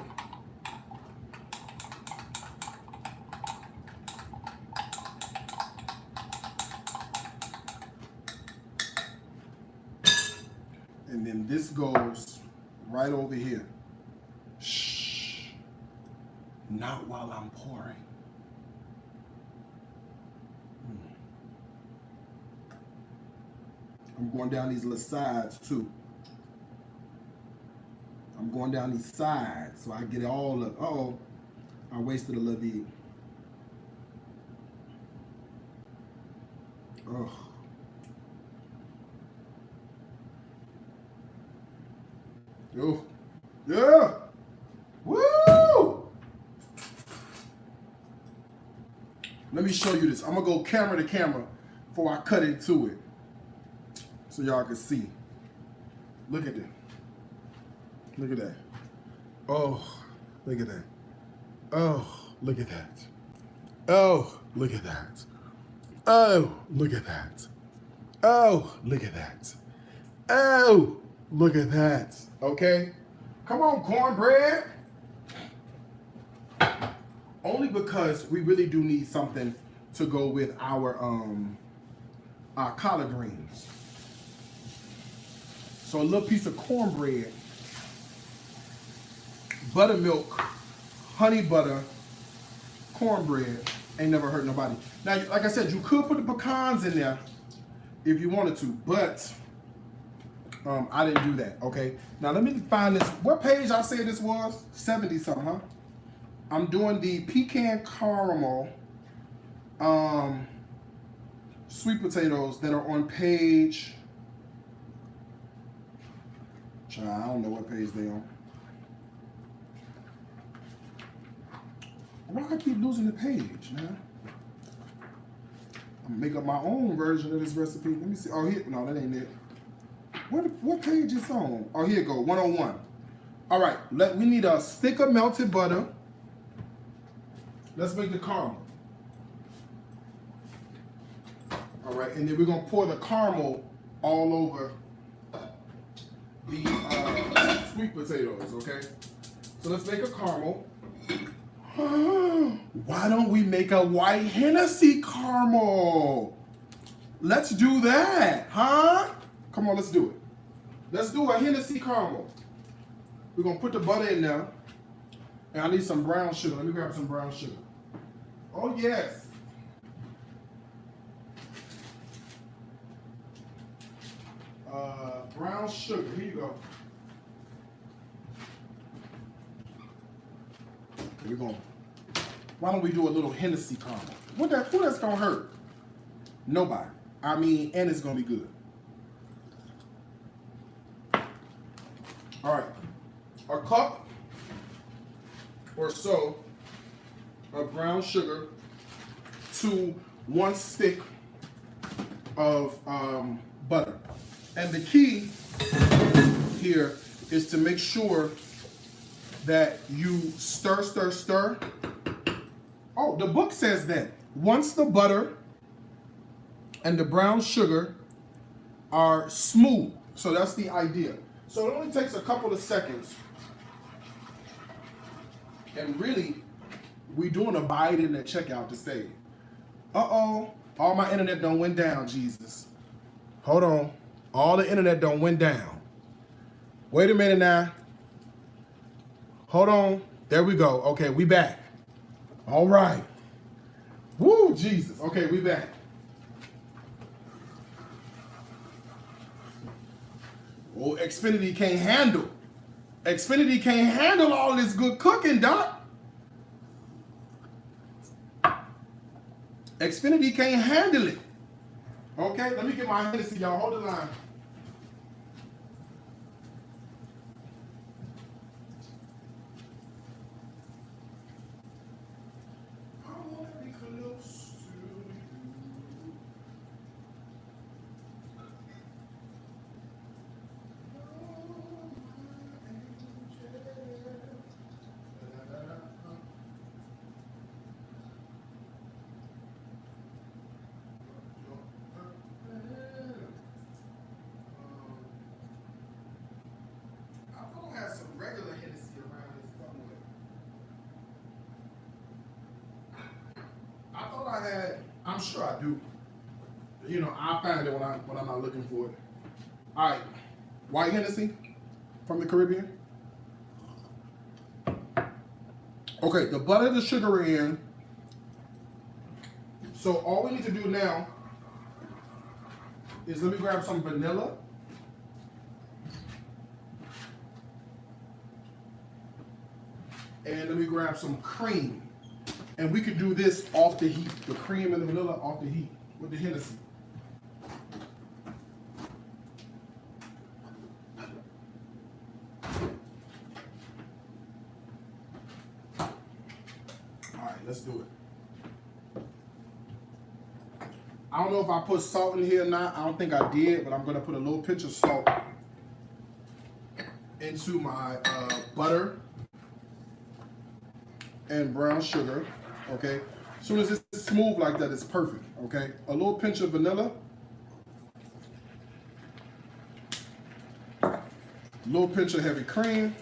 [SPEAKER 1] And then this goes right over here. Shh. Not while I'm pouring. I'm going down these little sides too. I'm going down these sides so I get it all up. Uh-oh, I wasted a little bit. Oh. Yo. Yeah. Woo! Let me show you this. I'm gonna go camera to camera before I cut into it, so y'all can see. Look at that. Look at that. Oh, look at that. Oh, look at that. Oh, look at that. Oh, look at that. Oh, look at that. Oh, look at that. Okay? Come on, cornbread. Only because we really do need something to go with our collard greens. So a little piece of cornbread, buttermilk, honey butter, cornbread. Ain't never hurt nobody. Now, like I said, you could put the pecans in there if you wanted to, but I didn't do that, okay? Now, let me find this. What page I said this was? 70 something, huh? I'm doing the pecan caramel sweet potatoes that are on page... I don't know what page they on. Why I keep losing the page, man? I'm gonna make up my own version of this recipe. Let me see. Oh, here. No, that ain't it. What page is on? Oh, here it go. 101. All right. We need a stick of melted butter. let's make the caramel. All right, and then we're gonna pour the caramel all over the sweet potatoes, okay? So let's make a caramel. Why don't we make a white Hennessy caramel? Let's do that, huh? Come on, let's do it. Let's do a Hennessy caramel. We're gonna put the butter in there. And I need some brown sugar. Let me grab some brown sugar. Oh, yes. Brown sugar. Here you go. Here we go. Why don't we do a little Hennessy caramel? Who that's gonna hurt? Nobody. I mean, and it's gonna be good. All right. A cup or so of brown sugar to 1 stick of butter. And the key here is to make sure that you stir, stir, stir. Oh, the book says that once the butter and the brown sugar are smooth, so that's the idea. So it only takes a couple of seconds. And really, we doing a buy it in at checkout to save. Uh-oh, all my internet done went down, Jesus. Hold on. All the internet done went down. Wait a minute now. Hold on. There we go. Okay, we back. All right. Woo, Jesus. Okay, we back. Oh, Xfinity can't handle. Xfinity can't handle all this good cooking, Doc. Xfinity can't handle it. Okay, let me get my Hennessy, y'all. Hold the line. I wanna be close to you. Regular Hennessy around here somewhere. I thought I had. I'm sure I do. You know, I'll find it when I'm not looking for it. All right, white Hennessy from the Caribbean. Okay, the butter, the sugar are in. So all we need to do now is let me grab some vanilla. And let me grab some cream. And we could do this off the heat. The cream and the vanilla off the heat with the Hennessy. All right, let's do it. I don't know if I put salt in here or not. I don't think I did, but I'm going to put a little pinch of salt into my butter and brown sugar, okay? As soon as it's smooth like that, it's perfect, okay? A little pinch of vanilla. A little pinch of heavy cream.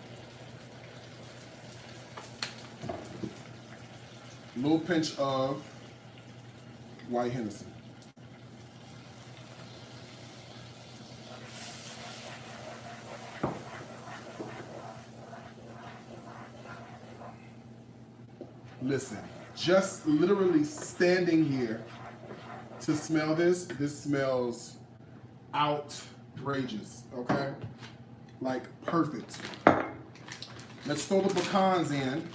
[SPEAKER 1] A little pinch of white Hennessy. Listen, just literally standing here to smell this smells outrageous, okay? Like perfect. Let's throw the pecans in,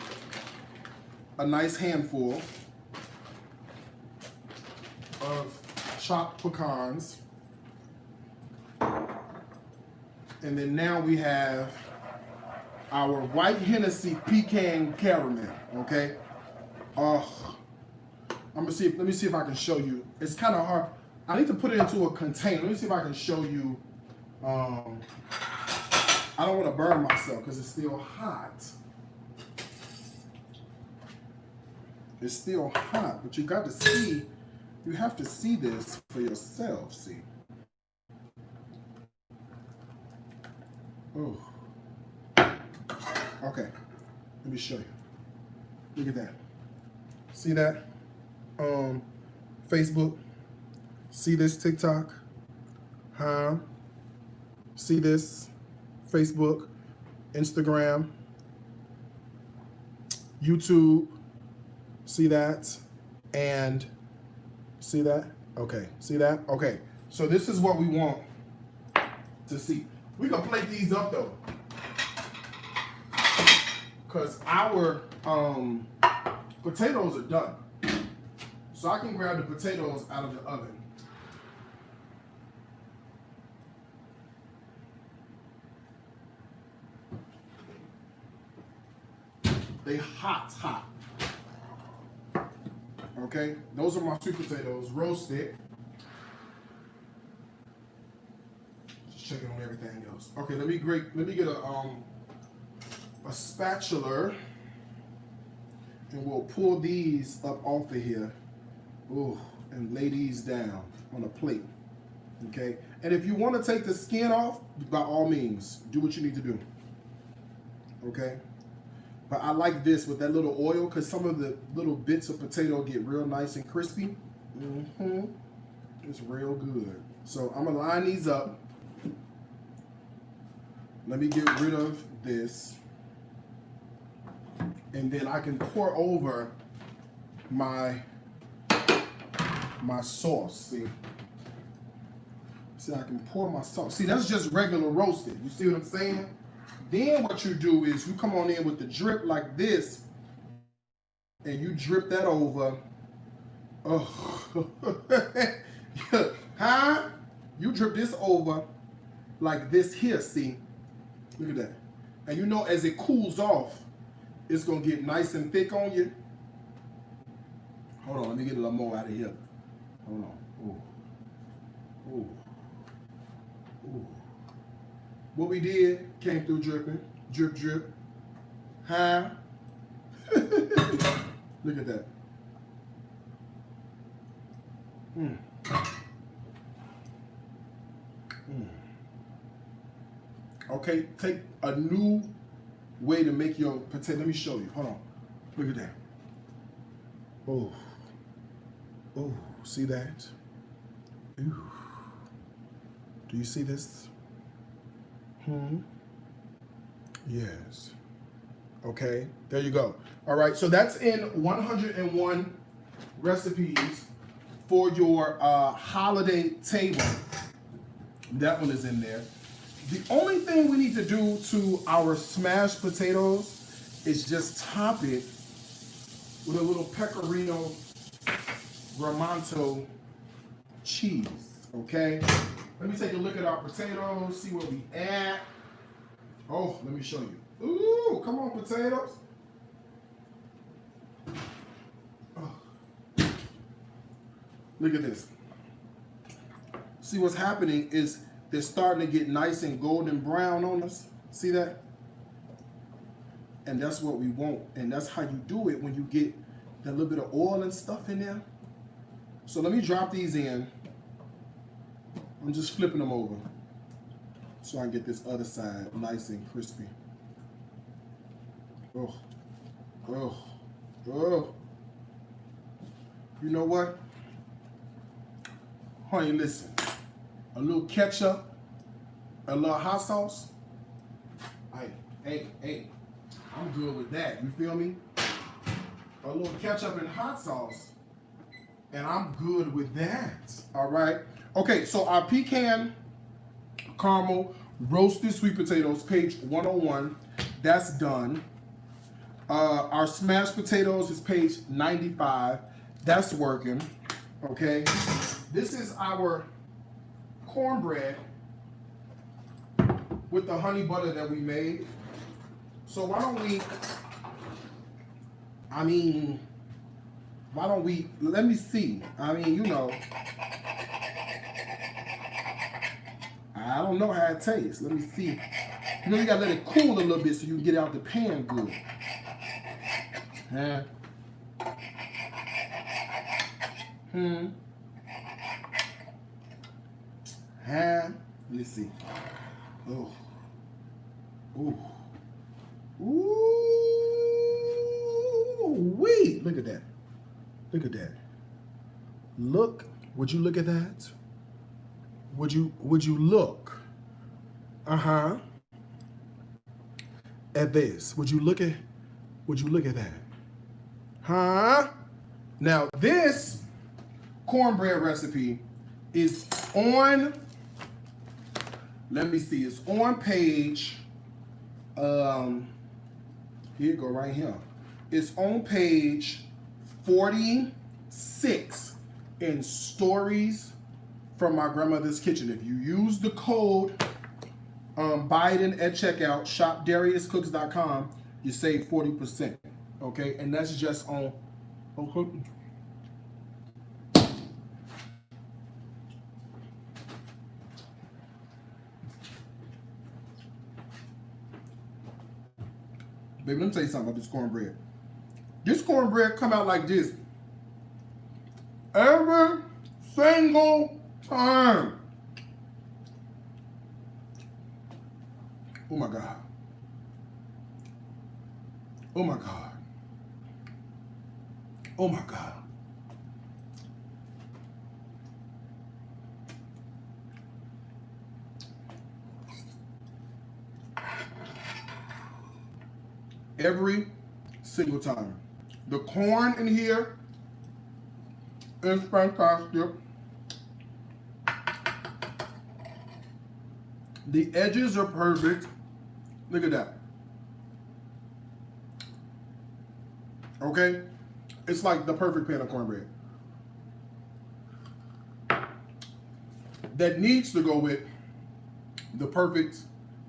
[SPEAKER 1] a nice handful of chopped pecans. And then now we have our white Hennessy pecan caramel, okay? Let me see if I can show you. It's kind of hard. I need to put it into a container. Let me see if I can show you. I don't want to burn myself because it's still hot. It's still hot, but you got to see, you have to see this for yourself, see. Oh. Okay, let me show you. Look at that. See that? Facebook. See this TikTok? Huh? See this? Facebook, Instagram, YouTube. See that? And see that? Okay, see that? Okay, so this is what we want to see. We can plate these up though, because our potatoes are done. So I can grab the potatoes out of the oven. They hot. Okay, those are my sweet potatoes, roasted. Just checking on everything else. Okay, let me get a spatula, and we'll pull these up off of here. Ooh, and lay these down on a plate. Okay, and if you want to take the skin off, by all means, do what you need to do. Okay. But I like this with that little oil, because some of the little bits of potato get real nice and crispy. It's real good. So I'm going to line these up. Let me get rid of this. And then I can pour over my sauce. See, I can pour my sauce. See, that's just regular roasted. You see what I'm saying? Then what you do is you come on in with the drip like this, and you drip that over. Oh, huh? You drip this over like this here, see? Look at that. And you know, as it cools off, it's gonna get nice and thick on you. Hold on, let me get a little more out of here. Hold on. Ooh. Ooh. Ooh. What we did came through dripping. Drip, drip. Huh? Look at that. Okay, take a new way to make your potato. Let me show you. Hold on. Look at that. Oh. Oh, see that? Ooh. Do you see this? Yes. Okay, there you go. All right, so that's in 101 recipes for your holiday table. That one is in there. The only thing we need to do to our smashed potatoes is just top it with a little Pecorino Romano cheese, okay? Let me take a look at our potatoes, see where we at. Oh, let me show you. Ooh, come on, potatoes. Oh. Look at this. See what's happening is they're starting to get nice and golden brown on us. See that? And that's what we want. And that's how you do it when you get that little bit of oil and stuff in there. So let me drop these in. I'm just flipping them over so I can get this other side nice and crispy. Oh, oh, oh. You know what? Honey, listen. A little ketchup, a little hot sauce. Hey, I'm good with that. You feel me? A little ketchup and hot sauce, and I'm good with that. All right. Okay, so our pecan caramel roasted sweet potatoes, page 101, that's done. Our smashed potatoes is page 95. That's working. Okay. This is our cornbread with the honey butter that we made. So why don't we, let me see. I mean, you know, I don't know how it tastes. Let me see. You know, you gotta let it cool a little bit so you can get it out the pan good. Huh? Let me see. Oh. Ooh. Ooh. Wait. Look at that. Look at that. Look. Would you look at that? Would you look? At this. Would you look at that? Huh? Now this cornbread recipe is on, let me see, it's on page, here you go right here. It's on page 46 in Stories from My Grandmother's Kitchen. If you use the code Biden at checkout, shopdariuscooks.com, you save 40%. Okay, and that's just on. Baby, let me tell you something about this cornbread. This cornbread come out like this every single time. Oh my God. Oh my God. Oh my God. Every single time. The corn in here is fantastic. The edges are perfect. Look at that. Okay? It's like the perfect pan of cornbread. That needs to go with the perfect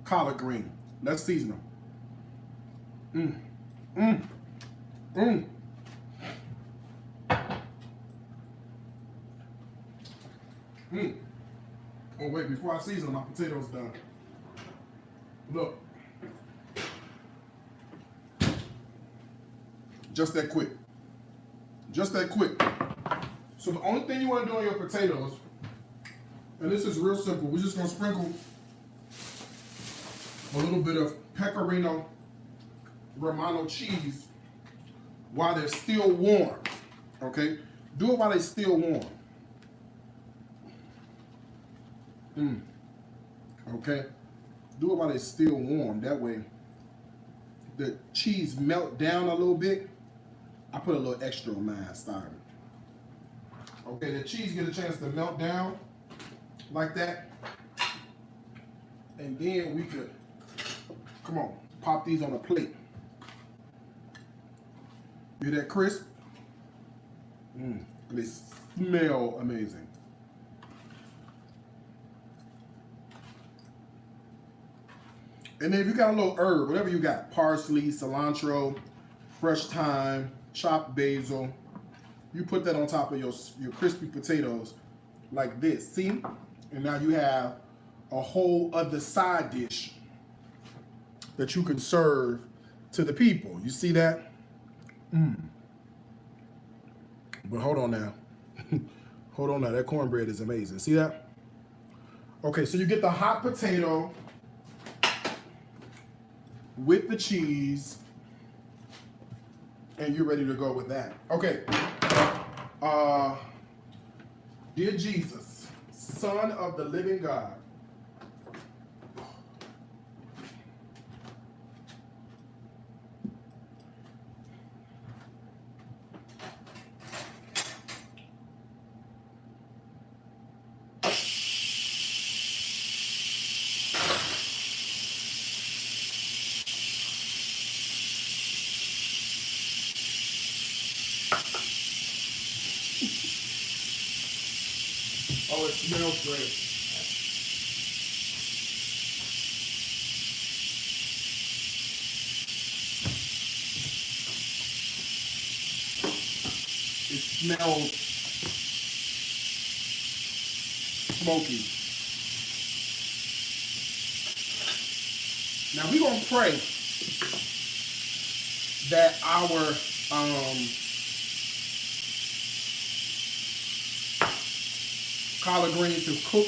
[SPEAKER 1] collard green. Let's season them. Oh wait, before I season them, my potatoes done. Look. Just that quick. Just that quick. So the only thing you want to do on your potatoes, and this is real simple, we're just going to sprinkle a little bit of Pecorino Romano cheese while they're still warm. Okay? Do it while they're still warm. Okay? Do it while they're still warm. That way the cheese melt down a little bit. I put a little extra on mine starting. Okay, the cheese get a chance to melt down like that. And then we could, come on, pop these on a plate. Hear that crisp? They smell amazing. And then if you got a little herb, whatever you got, parsley, cilantro, fresh thyme, chopped basil, you put that on top of your crispy potatoes like this, see? And now you have a whole other side dish that you can serve to the people. You see that? But hold on now. Hold on now, that cornbread is amazing. See that? Okay, so you get the hot potato with the cheese, and you're ready to go with that. Okay. Dear Jesus, Son of the living God, oh, it smells great. It smells smoky. Now we're gonna pray that our collard greens have cooked.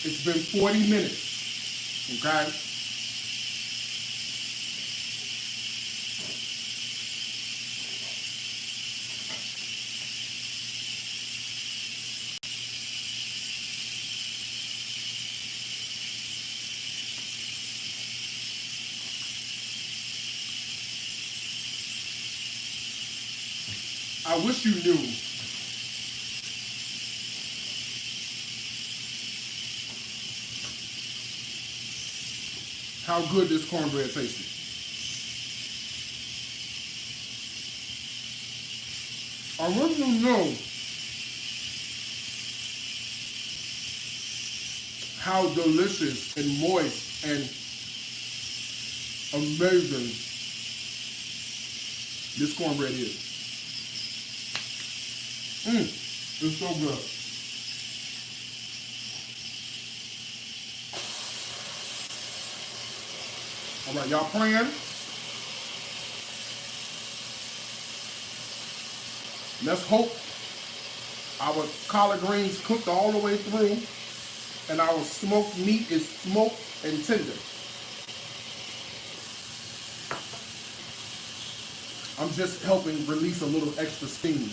[SPEAKER 1] It's been 40 minutes. Okay? I wish you knew how good this cornbread tasted. I wish you knew how delicious and moist and amazing this cornbread is. It's so good. All right, y'all praying? Let's hope our collard greens cooked all the way through and our smoked meat is smoked and tender. I'm just helping release a little extra steam.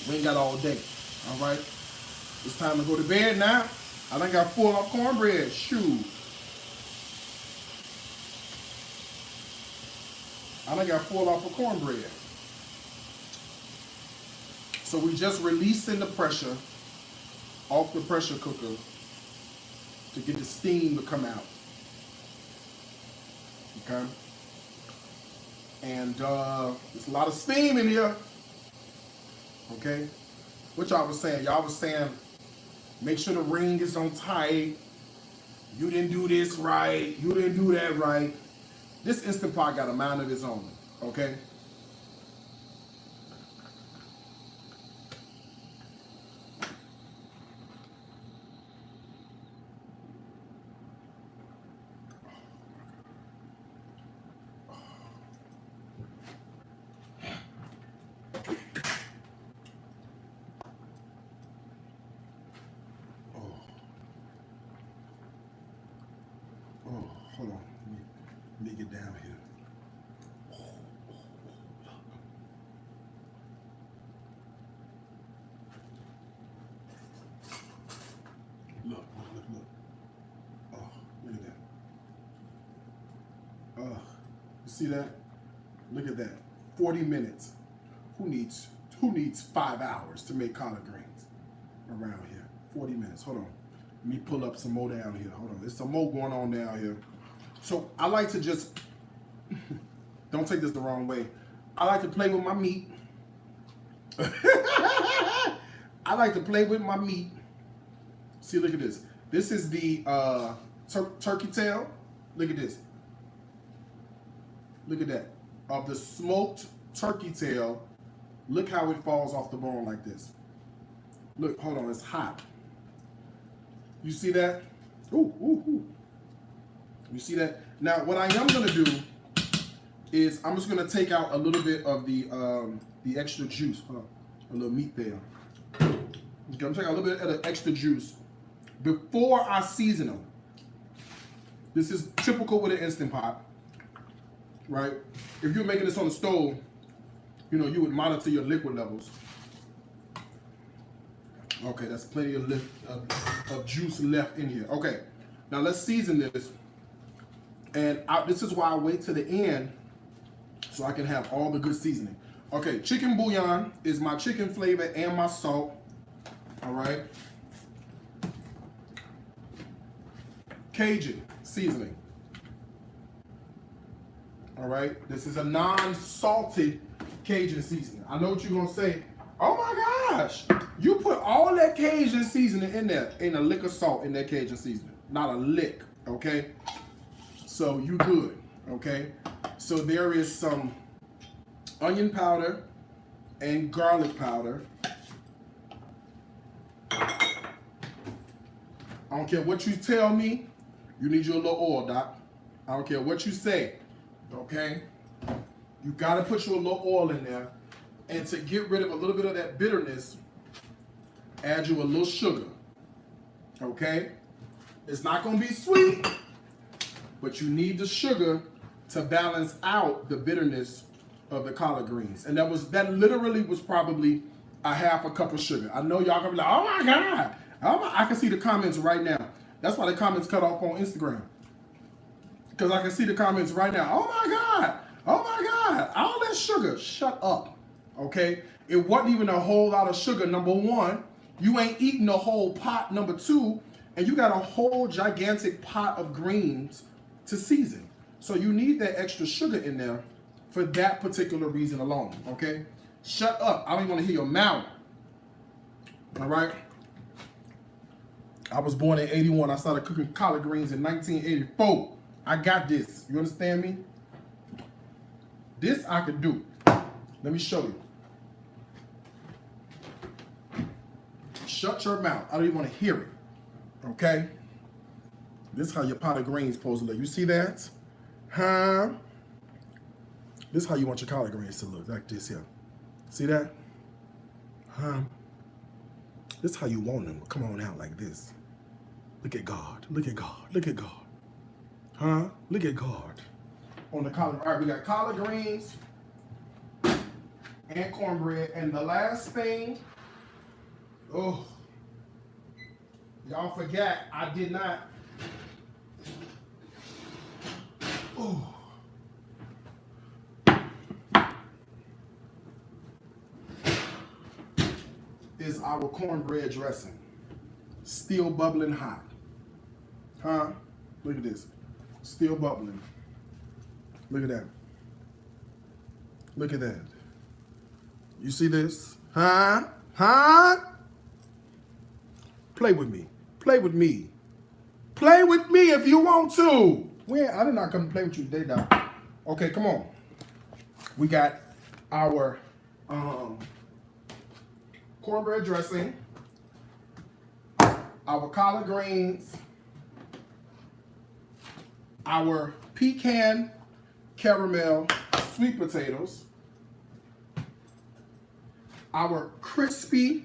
[SPEAKER 1] We ain't got all day, all right? It's time to go to bed now. I done got full of cornbread, shoot. I done got full off of cornbread. So we just releasing the pressure off the pressure cooker to get the steam to come out, okay? And there's a lot of steam in here. Okay, what y'all was saying? Y'all was saying, make sure the ring is on tight. You didn't do this right. You didn't do that right. This Instant Pot got a mind of its own. Okay. Hold on, let me get down here. Look. Oh, look at that. You see that? Look at that. 40 minutes. Who needs 5 hours to make collard greens around here? 40 minutes. Hold on. Let me pull up some more down here. Hold on. There's some more going on down here. So I like to just, don't take this the wrong way. I like to play with my meat. I like to play with my meat. See, look at this. This is the turkey tail. Look at this. Look at that. Of the smoked turkey tail, look how it falls off the bone like this. Look, hold on, it's hot. You see that? Ooh. You see that? Now, what I am gonna do is I'm just gonna take out a little bit of the extra juice. Hold on, a little meat there. Okay, I'm gonna take out a little bit of the extra juice before I season them. This is typical with an Instant Pot, right? If you're making this on the stove, you know, you would monitor your liquid levels. Okay, that's plenty of juice left in here. Okay, now let's season this. And this is why I wait to the end so I can have all the good seasoning. Okay, chicken bouillon is my chicken flavor and my salt. All right. Cajun seasoning. All right, this is a non-salted Cajun seasoning. I know what you're gonna say. Oh my gosh, you put all that Cajun seasoning in there, ain't a lick of salt in that Cajun seasoning. Not a lick, okay? So you good, okay? So there is some onion powder and garlic powder. I don't care what you tell me, you need your little oil, Doc. I don't care what you say, okay? You gotta put your little oil in there. And to get rid of a little bit of that bitterness, add you a little sugar. Okay? It's not going to be sweet, but you need the sugar to balance out the bitterness of the collard greens. And that literally was probably a half a cup of sugar. I know y'all gonna be like, oh my God. I can see the comments right now. That's why the comments cut off on Instagram. Because I can see the comments right now. Oh my God. Oh my God. All that sugar. Shut up. Okay? It wasn't even a whole lot of sugar, number one. You ain't eating the whole pot, number two. And you got a whole gigantic pot of greens to season. So you need that extra sugar in there for that particular reason alone, okay? Shut up. I don't even want to hear your mouth. All right? I was born in 81. I started cooking collard greens in 1984. I got this. You understand me? This I could do. Let me show you. Shut your mouth. I don't even want to hear it. Okay? This is how your pot of greens supposed to look. You see that? Huh? This is how you want your collard greens to look. Like this here. See that? Huh? This is how you want them. Come on out like this. Look at God. Look at God. Look at God. Huh? Look at God. On the collard. All right, we got collard greens and cornbread. And the last thing, oh, y'all forgot I did not. Oh. Is our cornbread dressing. Still bubbling hot. Huh? Look at this. Still bubbling. Look at that. Look at that. You see this? Huh? Huh? Play with me. Play with me. Play with me if you want to. I did not come to play with you today, dog. Okay, come on. We got our cornbread dressing, our collard greens, our pecan caramel sweet potatoes, our crispy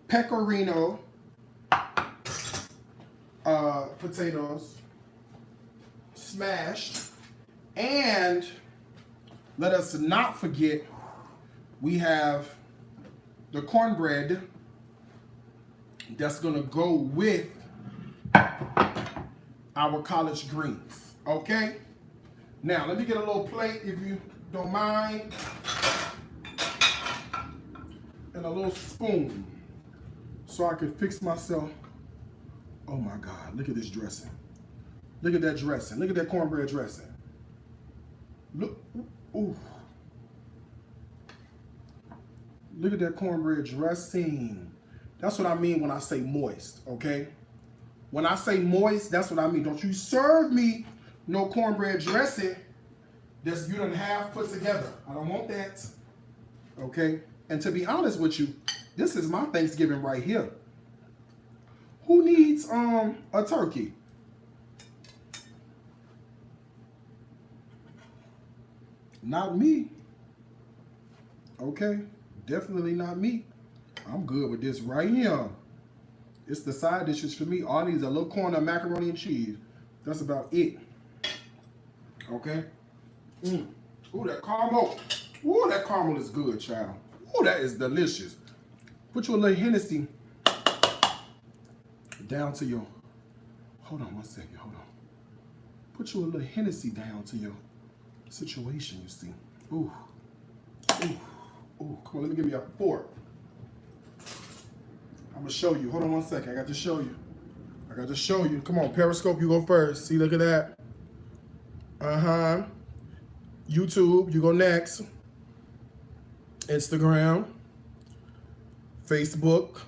[SPEAKER 1] pecorino potatoes smashed, and let us not forget we have the cornbread that's gonna go with our collard greens, okay? Now, let me get a little plate if you don't mind, and a little spoon so I can fix myself. Oh my God, look at this dressing. Look at that dressing. Look at that cornbread dressing. Look, ooh. Look at that cornbread dressing. That's what I mean when I say moist, okay? When I say moist, that's what I mean. Don't you serve me no cornbread dressing that's you done half put together. I don't want that, okay? And to be honest with you, this is my Thanksgiving right here. Who needs a turkey? Not me. Okay? Definitely not me. I'm good with this right here. It's the side dishes for me. All these a little corn of macaroni and cheese. That's about it. Okay? Ooh, that caramel. Ooh, that caramel is good, child. Ooh, that is delicious. Put you a little Hennessy down to your... Hold on one second. Hold on. Put you a little Hennessy down to your situation, you see. Ooh. Ooh. Ooh. Come on, let me give you a fork. I'm gonna show you. Hold on one second. I got to show you. I got to show you. Come on, Periscope, you go first. See, look at that. Uh-huh. YouTube, you go next. Instagram. Facebook.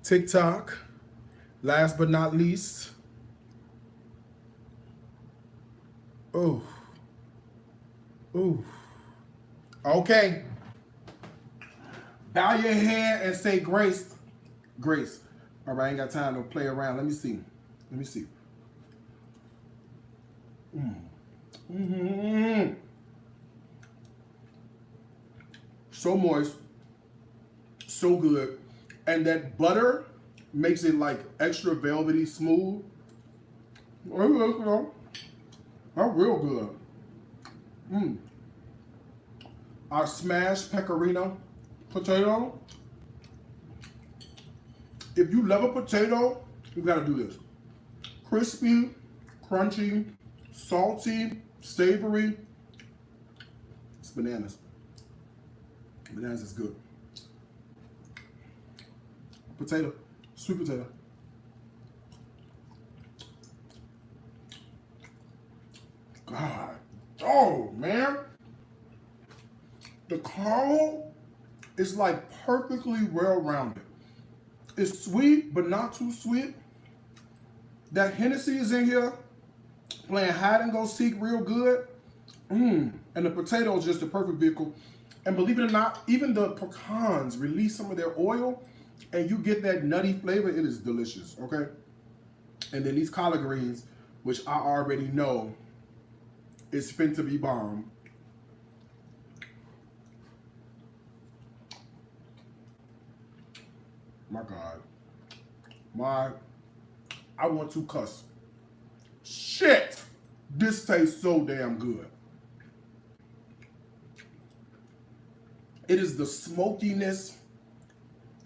[SPEAKER 1] TikTok. Last but not least. Ooh. Ooh. Okay. Bow your head and say grace. Grace. All right, I ain't got time to play around. Let me see. Let me see. Mm-hmm. So moist. So good. And that butter makes it like extra velvety smooth. That's real good. Our smashed pecorino potato. If you love a potato, you gotta do this. Crispy, crunchy, salty, savory. It's bananas. Bananas is good. Potato, sweet potato. God, oh man. The caramel is like perfectly well-rounded. It's sweet, but not too sweet. That Hennessy is in here, playing hide and go seek real good. And the potato is just the perfect vehicle. And believe it or not, even the pecans release some of their oil, and you get that nutty flavor. It is delicious, okay? And then these collard greens, which I already know is fin to be bomb. My God. I want to cuss. Shit! This tastes so damn good. It is the smokiness.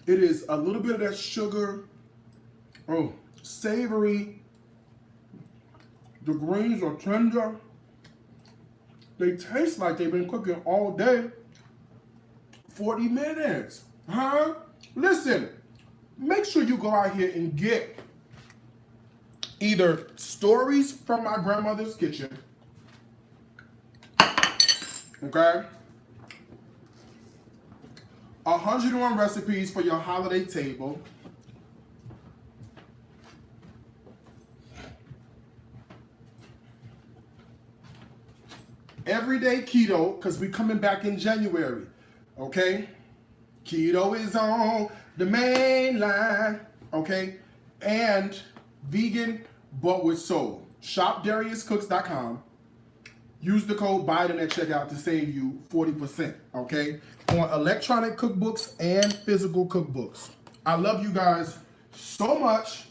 [SPEAKER 1] It is a little bit of that sugar. Oh, savory. The greens are tender. They taste like they've been cooking all day. 40 minutes. Huh? Listen, make sure you go out here and get either Stories from My Grandmother's Kitchen. Okay? 101 recipes for your holiday table. Everyday keto, because we're coming back in January. Okay? Keto is on the main line. Okay? And vegan, but with soul. Shop DariusCooks.com. Use the code Biden at checkout to save you 40%, okay? On electronic cookbooks and physical cookbooks. I love you guys so much.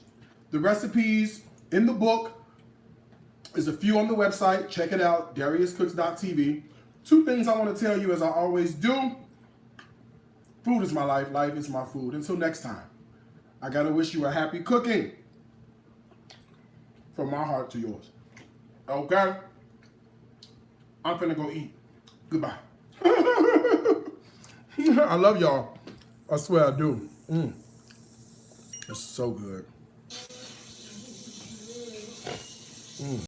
[SPEAKER 1] The recipes in the book, there's a few on the website. Check it out, DariusCooks.tv. 2 things I want to tell you, as I always do. Food is my life. Life is my food. Until next time, I got to wish you a happy cooking. From my heart to yours. Okay? I'm finna go eat. Goodbye. I love y'all. I swear I do. It's so good.